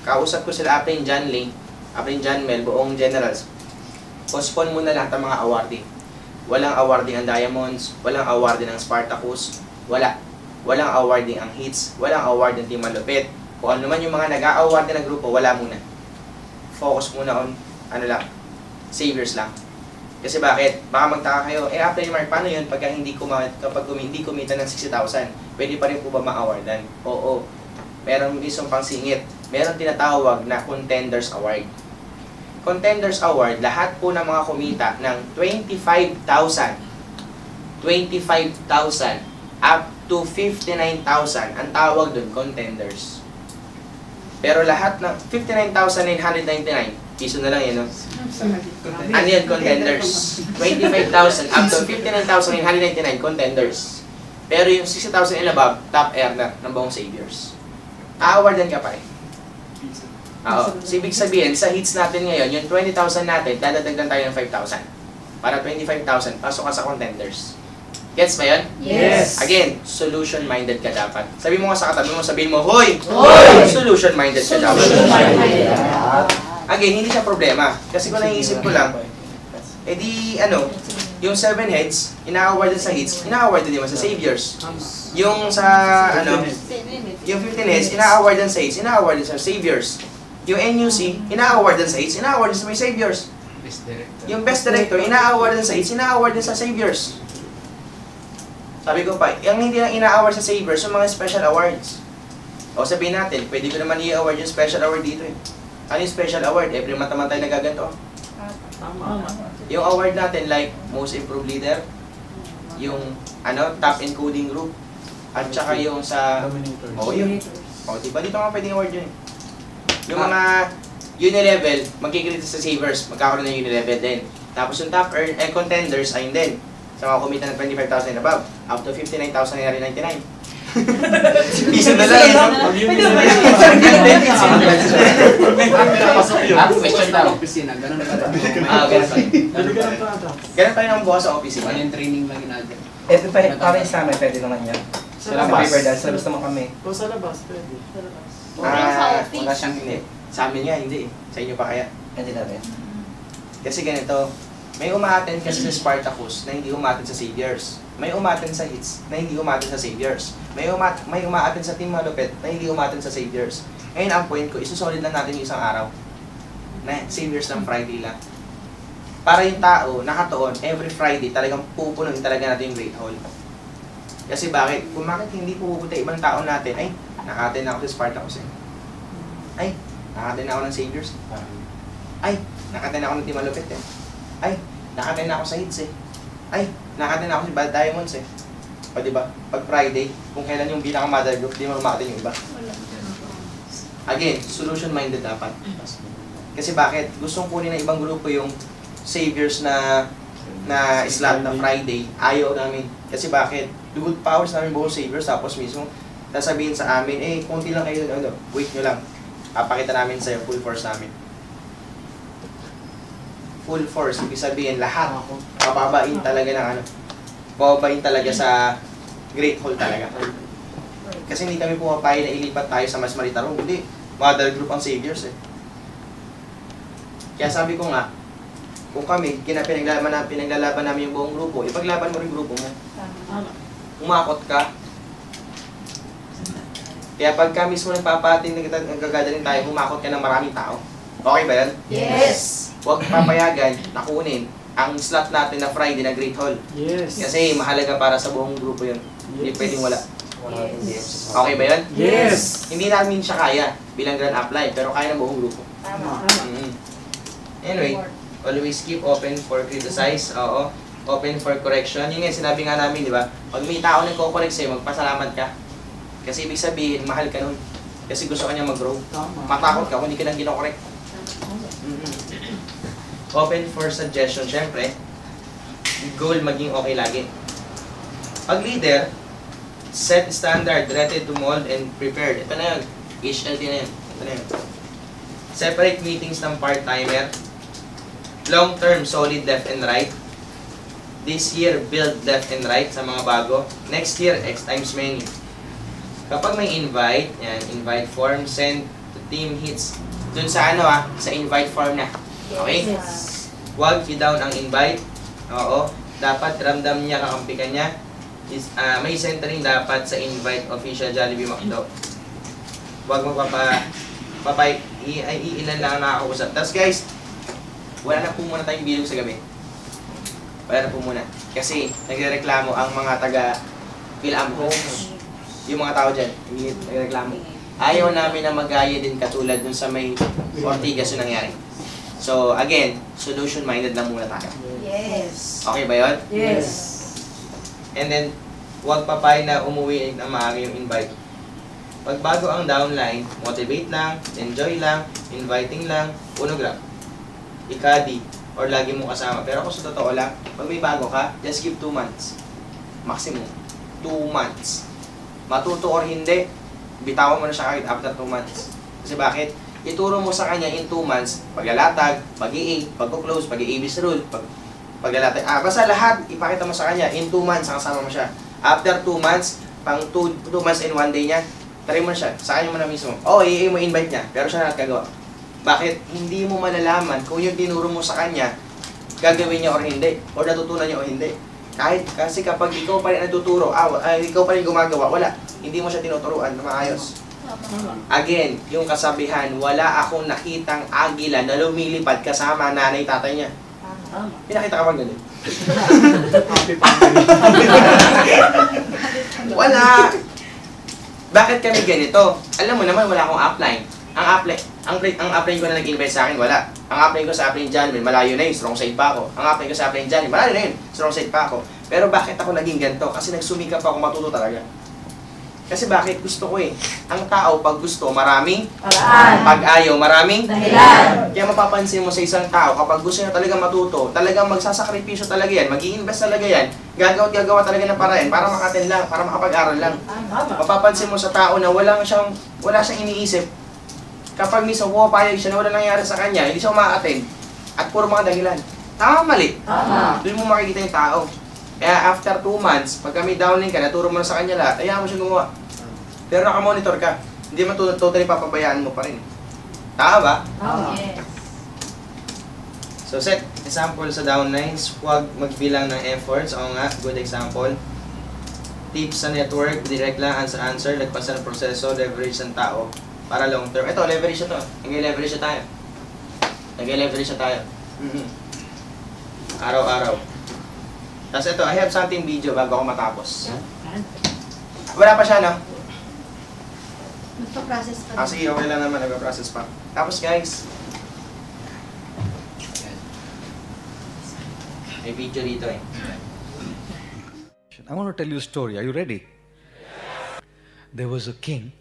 kausap ko sila Aprin John Ling, Aprin John Mel, buong generals. Postpone muna lahat ng mga awarding. Walang awarding ang Diamonds, walang awarding ang Spartacus, walang awarding ang Hits, walang awarding ang Team Malupit. Kung ano man yung mga nag-a-award ng grupo, wala muna. Focus muna on, saviors lang. Kasi bakit? Baka magtaka kayo, Aprin Mark, paano yun kapag hindi kumita ng 60,000? Pwede pa rin po ba ma-awardan? Oo. Meron isang pangsingit. Meron tinatawag na Contenders Award. Contenders Award, lahat po ng mga kumita ng 25,000 up to 59,000, ang tawag dun, contenders. Pero lahat ng 59,999, piso na lang yan, no? Ano yun, contenders? 25,000 up to 59,999, contenders. Pero yung 60,000 and above, top earner ng buong Saviors. A-awardan ka pa rin. Oo. So, ibig sabihin, sa hits natin ngayon, yung 20,000 natin, dadagdagan tayo ng 5,000. Para 25,000, pasok ka sa contenders. Gets ba yun? Yes. Again, solution-minded ka dapat. Sabi mo nga sa katabi mo, sabihin mo, Hoy! Hoy! Solution-minded ka dapat. Solution-minded. Again, hindi siya problema. Kasi kung naiisip ko lang, yung 7 heads, ina-award din sa hits, ina-award din naman sa saviors. Yung sa, yung 15 heads, ina-award din sa hits, ina-award din sa saviors. Yung NUC, ina-award din sa hits, ina-award din sa may saviors. Best director. Yung best director, ina-award din sa hits, ina-award din sa saviors. Sabi ko pa, yung hindi lang ina-award sa saviors, yung mga special awards. O sabihin natin, pwede ko naman i-award yung special award dito eh. Ano yung special award? Every month naman tayo nagaganto. Tama. Yung award natin like Most Improved Leader, yung Top Encoding Group, at saka yung sa... yun. Diba dito nga pwedeng award yun eh. Yung mga uni-level, magkikredit sa savers, magkakaroon ng uni-level din. Tapos yung top contenders, ayun din. Sa mga kumita ng 25,000 and above, up to 59,999. Piso na lang yun. Question daw. Opisina, ganun na pala. Ganun pa. Ganun pa rin ang bukas sa office. Ano yung training lang ginagawa? Ito pa, kami sa amin, pwede naman yan. Sa Sa labas. paper dahil sa labas naman kami. O sa labas, pwede. Wala siyang hindi. Sa amin nga, hindi eh. Sa inyo pa kaya. Hindi natin. Kasi ganito, may umaattend kasi sa Spartacus na hindi umaattend sa Saviors. May umaattend sa Hits na hindi umaattend sa Saviors. May umaattend sa Team Malupit na hindi umaattend sa Saviors. Ngayon ang point ko, isusolid lang natin yung isang araw na Saviors ng Friday lang. Para yung tao, nakatuon, every Friday, talagang pupunuin talaga natin yung Great Hall. Kasi bakit? Kung bakit hindi pupunta ibang tao natin, ay, naka-attend ako sa Spartacus eh. Ay, naka-attend ako ng Saviors. Ay, naka-attend ako ng Team Malupit eh. Ay, naka-attend ako sa Hits eh. Ay, naka-attend ako sa Bad Diamonds eh. O diba? Pag Friday, kung kailan yung pinaka-mother group, di mo maka-attend yung iba. Again, solution-minded dapat. Kasi bakit? Gustong kunin ng ibang grupo yung saviors na slot na Friday. Ayaw namin. Kasi bakit? Good powers namin buong saviors, tapos mismo sasabihin sa amin, konti lang kayo, wait nyo lang. Papakita namin sa'yo, full force namin. Full force, ibig sabihin lahat. Pababain talaga ng pababain talaga sa Great Hall talaga. Kasi hindi kami pumapayag na ilipat tayo sa mas Maritarong. Hindi. Mother group ang saviors eh. Kaya sabi ko nga, kung kami, pinaglalaban namin yung buong grupo, ipaglaban mo rin yung grupo mo. Umakot ka. Kaya pagka mismo nagpapating, nagkagadaling tayo, umakot ka ng maraming tao. Okay ba yan? Yes. Huwag papayagan na kunin ang slot natin na Friday na Great Hall. Yes. Kasi mahalaga para sa buong grupo yun. Hindi pwedeng wala. Yes. Okay ba yun? Yes. Hindi namin siya kaya bilang grand upline, pero kaya ng buong grupo. Tama. Anyway, always keep open for criticize. Oo. Open for correction. Yun nga, sinabi nga namin, di ba? Pag may tao nagko-correct sa'yo, magpasalamat ka. Kasi ibig sabihin, mahal ka nun. Kasi gusto kanya mag-grow. Matakot ka kung hindi ka nang ginokorek. Open for suggestion, syempre. Goal maging okay lagi. Pag leader, set standard, ready to mold and prepared. Ito na yun. HLT na yun. Ito na yun. Separate meetings ng part-timer. Long-term, solid left and right. This year, build left and right sa mga bago. Next year, X times many. Kapag may invite, yan, invite form, send to team hits. Dun sa sa invite form na. Okay? Yes. Huwag i-down ang invite. Oo. Dapat ramdam niya, kakampikan niya. May centering dapat sa invite official Jollibee McDo. Huwag iilan lang ang nakakausap. Tapos guys, wala na po muna tayong bilog sa gabi. Wala na po muna. Kasi nagrereklamo ang mga taga Phil-Am homes. Yung mga tao dyan, nagrereklamo. Ayaw namin na magaya din katulad dun sa may Ortigas yung nangyari. So again, solution-minded lang muna tayo. Yes. Okay ba yun? Yes. And then, huwag papay na umuwi na maaga yung invite. Pag bago ang downline, motivate lang, enjoy lang, inviting lang, unog lang. Ikadi, or lagi mo kasama. Pero kung sa totoo lang, pag may bago ka, just give 2 months. Maximum. 2 months. Matuto or hindi, bitawan mo na siya kahit after 2 months. Kasi bakit? Ituro mo sa kanya in 2 months, paglalatag, pag-i-A, pag-close, pag-i-AB's rule, paglalatag. Basta lahat, ipakita mo sa kanya, in 2 months, kasama mo siya. After 2 months, pang 2 months and 1 day niya, try mo na siya, sa kanya mo na mismo. i-A mo invite niya, pero siya na nagkagawa. Bakit? Hindi mo malalaman kung yung tinuro mo sa kanya, gagawin niya or hindi, or natutunan niya o hindi. Kasi kapag ikaw pa rin natuturo, ikaw pa rin gumagawa, wala. Hindi mo siya tinuturuan na maayos. Again, yung kasabihan, wala akong nakitang agila na lumilipad kasama nanay tatay niya. Pinakita ka bang ganun? Wala! Bakit kami ganito? Alam mo naman, wala akong upline. Ang upline ko na nag-invite sa akin, wala. Ang upline ko sa upline Johnny, malayo na yun, strong side pa ako. Ang upline ko sa upline Johnny, malayo na yun, strong side pa ako. Pero bakit ako naging ganito? Kasi nagsumikap ako matuto talaga. Kasi bakit? Gusto ko eh. Ang tao, pag gusto, maraming Paraan. pag ayaw, maraming Dahilan. Kaya mapapansin mo sa isang tao, kapag gusto niya talaga matuto, talagang magsasakripisyo talaga yan, mag-i-invest talaga yan, gagawa talaga ng paraan para makaten lang, para makapag-aral lang. Mapapansin mo sa tao na wala siyang iniisip, kapag minsan pumapayag siya na wala nangyari sa kanya, hindi siya umaattend, at puro mga dahilan. Tama, mali. Tama. Doon mo makikita yung tao. Kaya after 2 months, pag kami downlink ka, naturo mo na sa kanya lahat, ayaw mo siya gumawa. Pero nakamonitor ka, hindi mo totally papabayaan mo pa rin. Tama ba? Tama. Yes. So set example sa downlines, huwag magbilang ng efforts. Oo nga, good example. Tips sa network, direct lang, answer, lagpasan ng proseso, leverage ng tao para long term. Ito, leverage na to. Nag-leverage na tayo. Nag-leverage na tayo. Araw-araw. Tapos ito, I have something video bago ako matapos. Wala pa siya, no? Nagpa-process pa. Sige, okay lang naman, nag-process pa. Tapos guys, may video dito eh. I want to tell you a story. Are you ready? There was a king,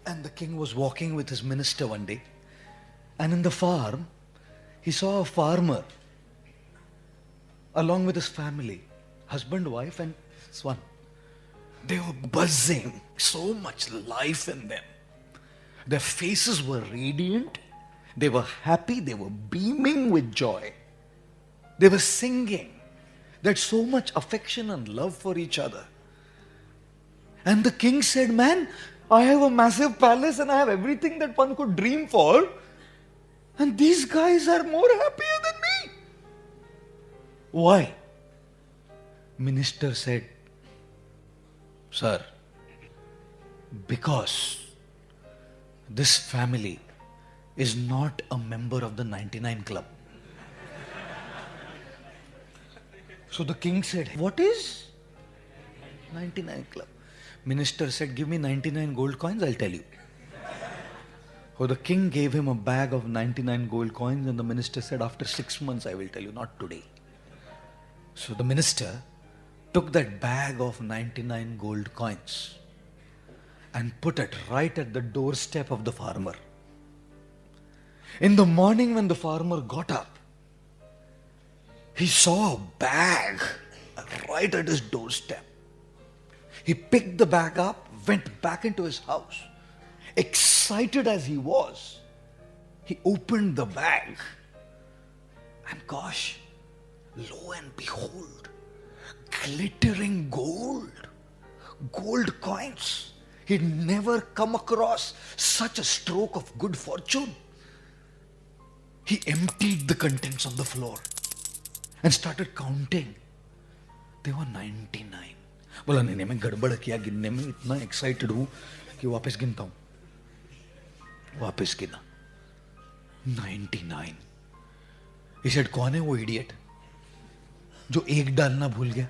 and the king was walking with his minister one day, and in the farm, he saw a farmer along with his family, husband, wife, and son. They were buzzing, so much life in them. Their faces were radiant, they were happy, they were beaming with joy. They were singing. They had so much affection and love for each other. And the king said, "Man, I have a massive palace and I have everything that one could dream for. And these guys are more happier than me." Why? Minister said, "Sir, because this family is not a member of the 99 Club." So the king said, "What is 99 Club?" Minister said, "Give me 99 gold coins, I'll tell you." So the king gave him a bag of 99 gold coins, and the minister said, "After 6 months I will tell you, not today." So the minister took that bag of 99 gold coins and put it right at the doorstep of the farmer. In the morning, when the farmer got up, he saw a bag right at his doorstep. He picked the bag up, went back into his house. Excited as he was, he opened the bag. And gosh, lo and behold, glittering gold coins. He'd never come across such a stroke of good fortune. He emptied the contents on the floor and started counting. They were 99. बोला नहीं मैं गड़बड़ किया गिनने में, इतना एक्साइटेड हूं कि वापस गिनता हूं. वापस गिना 99. He said, कौन है वो इडियट जो एक डालना भूल गया?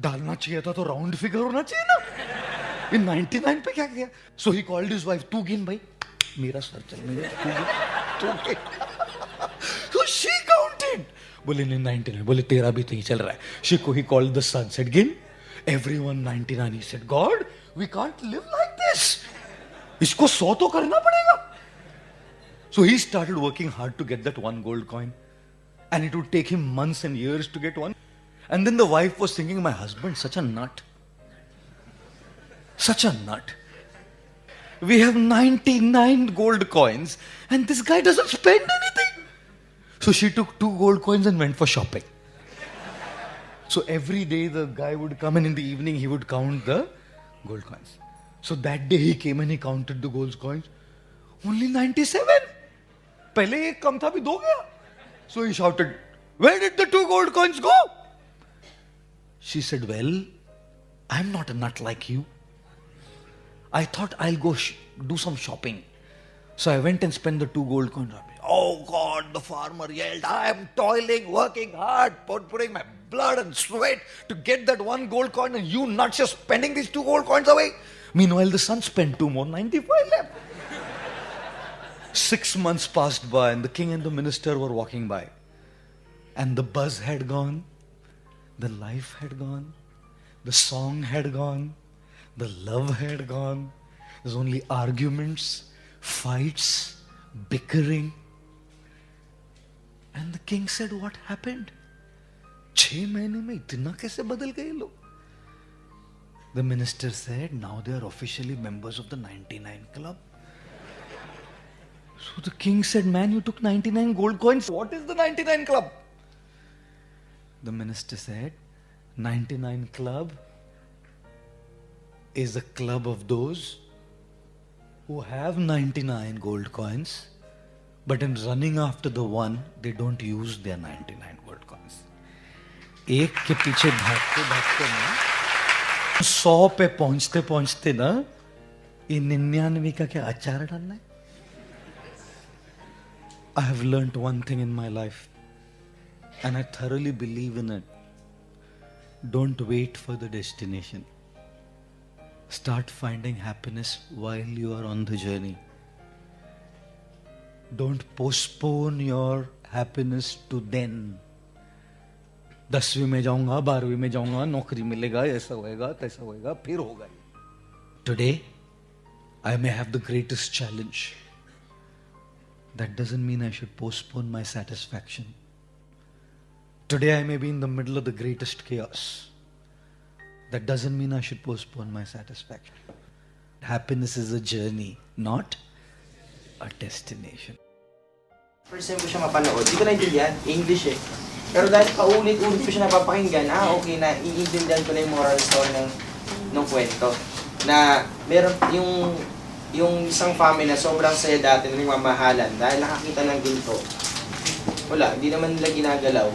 डालना चाहिए था तो राउंड फिगर होना चाहिए ना. इन 99 पे क्या किया? So he called his wife, तू गिन भाई, मेरा सर चल, मेरे तू गिन. So she counted. बोले नहीं 99. बोले तेरा भी तो ही चल रहा है. He called the son, said गिन. Everyone 99. He said, God, we can't live like this. इसको 100 तो करना पड़ेगा. So he started working hard to get that one gold coin. And it would take him months and years to get one. And then the wife was thinking, my husband, such a nut. Such a nut. We have 99 gold coins and this guy doesn't spend anything. So she took 2 gold coins and went for shopping. So every day the guy would come and in the evening he would count the gold coins. So that day he came and he counted the gold coins. Only 97. पहले एक कम था, अभी 2 गया. So he shouted, where did the 2 gold coins go? She said, well, I'm not a nut like you. I thought I'll go do some shopping. So I went and spent the 2 gold coins. Oh God, the farmer yelled, I am toiling, working hard, putting my blood and sweat to get that 1 gold coin, and you nuts are spending these 2 gold coins away. Meanwhile, the son spent 2 more, 95 left. 6 months passed by and the king and the minister were walking by. And the buzz had gone, the life had gone, the song had gone, the love had gone. There's only arguments, fights, bickering. And the king said, what happened? 6 महीने में इतना कैसे बदल गए लोग? The minister said, now they are officially members of the 99 club. So the king said, man, you took 99 gold coins. What is the 99 club? The minister said, 99 club is a club of those who have 99 gold coins, but in running after the one, they don't use their 99 gold coins. एक के पीछे भागते भागते ना 100 पे पहुंचते पहुंचते ना ये 99 का क्या अचार डालना है? I have learnt one thing in my life, and I thoroughly believe in it. Don't wait for the destination. Start finding happiness while you are on the journey. Don't postpone your happiness to then. 10वीं में जाऊंगा, 12वीं में जाऊंगा, नौकरी मिलेगा, ऐसा होएगा, तैसा होएगा, फिर होगा. Today, I may have the greatest challenge. That doesn't mean I should postpone my satisfaction. Today I may be in the middle of the greatest chaos. That doesn't mean I should postpone my satisfaction. Happiness is a journey, not a destination. First time ko siya mapanood, di ko naintindihan, English eh. Pero dahil paulit-ulit ko siya napapakinggan, okay na, iintindihan ko na yung moral story ng kwento. Na meron yung isang family na sobrang saya dati na nagmamahalan dahil nakakita ng ginto. Wala, hindi naman nila ginagalaw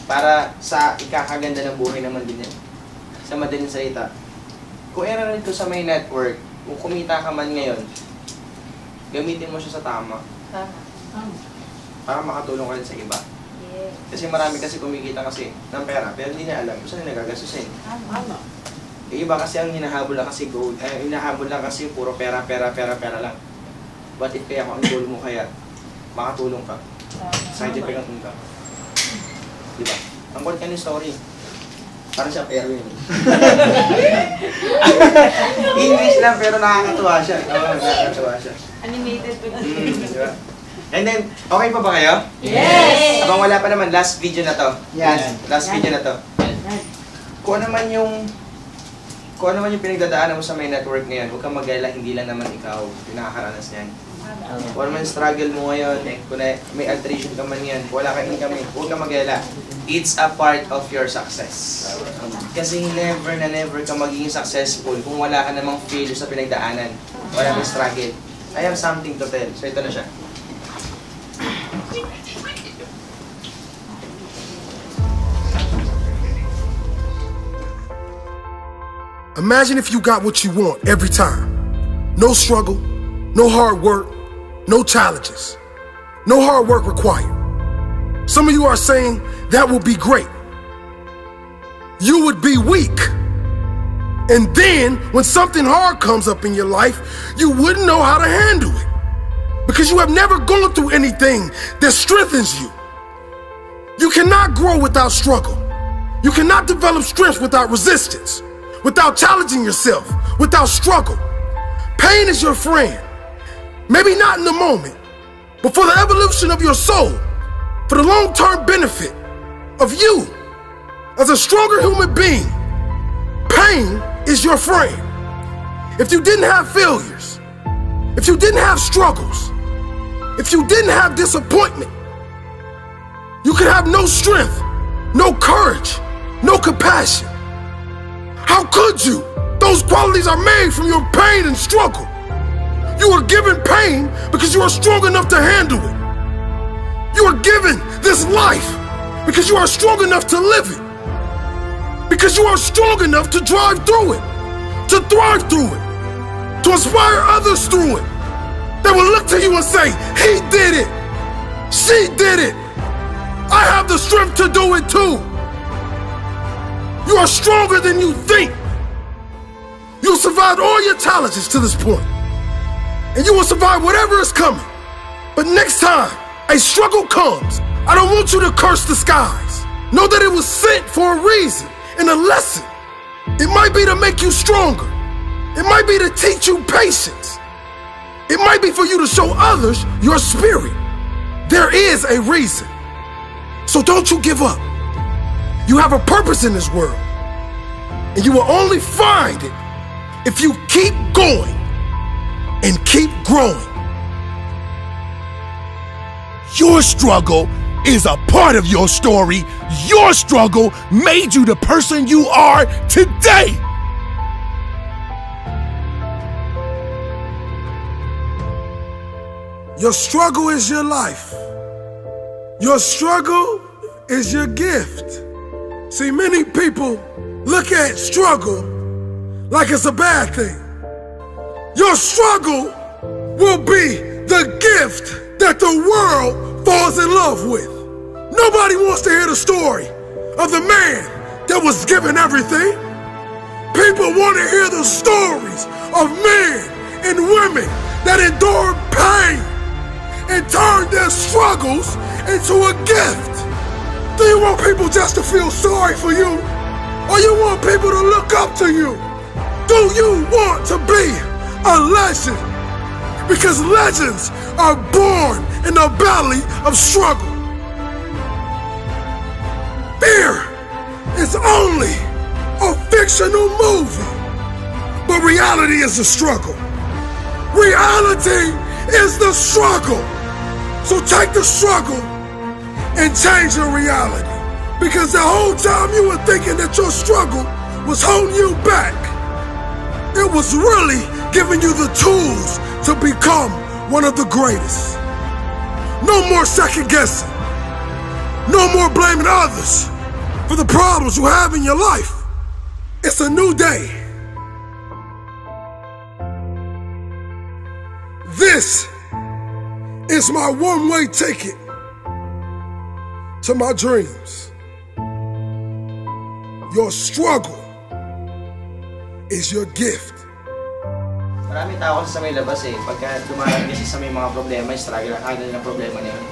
para sa ikakaganda ng buhay naman din yan. Sa madaling salita. Kung rin ito sa may network, kung kumita ka man ngayon, gamitin mo siya sa tama para makatulong ka rin sa iba. Yes. Kasi marami kasi kumikita kasi ng pera pero hindi na alam kung saan nagagastusin. Yung iba kasi ang hinahabol lang kasi gold, hinahabol lang kasi puro pera lang. What if kaya kung ang goal mo kaya makatulong ka, scientific ang ka. Diba? Ang kulit ka ng story. Parang siya Erwin. English lang pero nakakatuwa siya. Oo, nakakatuwa siya. Animated with Diba? And then, okay pa ba kayo? Yes! Abang wala pa naman, last video na to. Yes. Last video na to. Kung ano man yung pinagdadaanan mo sa may network ngayon, huwag kang mag-alala, hindi lang naman ikaw yung nakakaranas niyan. Kung ano man yung struggle mo ngayon, kung may alteration ka man yan, wala kang income, huwag kang mag-alala. It's a part of your success. Kasi never na never ka magiging successful kung wala ka namang failure sa pinagdaanan. Wala kang struggle. I have something to tell. So ito na siya. Imagine if you got what you want every time. No struggle, no hard work, no challenges, no hard work required. Some of you are saying that would be great. You would be weak. And then when something hard comes up in your life, you wouldn't know how to handle it because you have never gone through anything that strengthens you. You cannot grow without struggle. You cannot develop strength without resistance, without challenging yourself, without struggle. Pain is your friend. Maybe not in the moment, but for the evolution of your soul, for the long-term benefit of you as a stronger human being, pain is your friend. If you didn't have failures, if you didn't have struggles, if you didn't have disappointment, you could have no strength, no courage, no compassion. How could you? Those qualities are made from your pain and struggle. You are given pain because you are strong enough to handle it. You are given this life because you are strong enough to live it. Because you are strong enough to drive through it, to thrive through it, to inspire others through it. They will look to you and say, he did it, she did it. I have the strength to do it too. You are stronger than you think. You survived all your challenges to this point, and you will survive whatever is coming. But next time a struggle comes, I don't want you to curse the skies. Know that it was sent for a reason and a lesson. It might be to make you stronger. It might be to teach you patience. It might be for you to show others your spirit. There is a reason. So don't you give up. You have a purpose in this world, and you will only find it if you keep going and keep growing. Your struggle is a part of your story. Your struggle made you the person you are today. Your struggle is your life. Your struggle is your gift. See, many people look at struggle like it's a bad thing. Your struggle will be the gift that the world falls in love with. Nobody wants to hear the story of the man that was given everything. People want to hear the stories of men and women that endured pain and turned their struggles into a gift. Do you want people just to feel sorry for you? Or you want people to look up to you? Do you want to be a legend? Because legends are born in the belly of struggle. Fear is only a fictional movie, but reality is the struggle. Reality is the struggle. So take the struggle and change your reality. Because the whole time you were thinking that your struggle was holding you back, it was really giving you the tools to become one of the greatest. No more second guessing. No more blaming others for the problems you have in your life. It's a new day. This is my one-way ticket to my dreams. Your struggle is your gift. Maraming tao kasi sa may labas pagka dumaraan kasi sa may mga problema, struggle, akala nila problema na yun.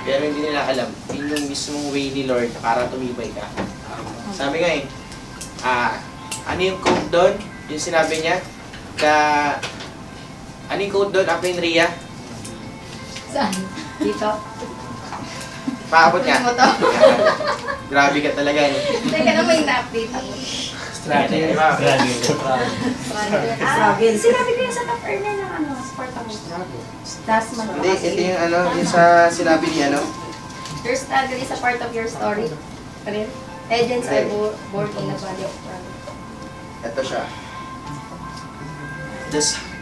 Pero hindi nila alam, yun yung mismong way ni Lord para tumibay ka. Sabi nga Ano yung quote doon? Yung sinabi niya? Ano yung quote doon? Aplin Ria? Saan? Dito? Paabot nga. Mo to? Grabe ka talaga. Teka na, may na-update ako. Strategy ba? Sinabi ko yung sa top earner ng ano, sport ako. Last month Hindi, ito yung ano, yung sa sinabi ni ano. Your struggle is a part of your story. Karin? Legends are born in a valley of trouble. Ito siya.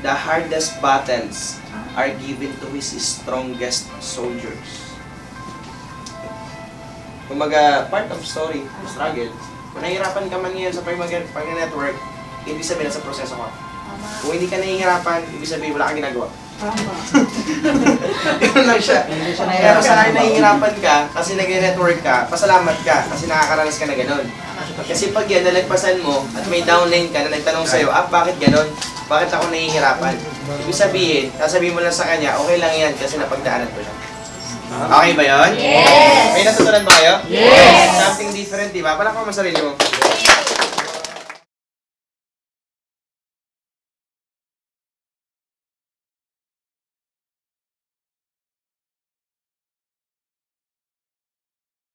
The hardest battles are given to his strongest soldiers. Kumaga, part of story, struggle. Kung nahihirapan ka man ngayon sa pag-network, ibig sabihin sa proseso ko. Kung hindi ka nahihirapan, ibig sabihin wala kang ginagawa. Tama. Ganun lang siya. Pero sa nahihirapan ka, kasi nag-network ka, pasalamat ka, kasi nakakaranas ka na ganun. Kasi pag yan, nalagpasan mo, at may downline ka na nagtanong sa'yo, bakit ganun? Bakit ako nahihirapan? Ibig sabihin, sasabihin mo lang sa kanya, okay lang yan, kasi napagdaanan ko siya. Okay ba yun? Yes! May natutunan ba kayo? Yes! Something different, di ba? Palakpakan mo sarili mo.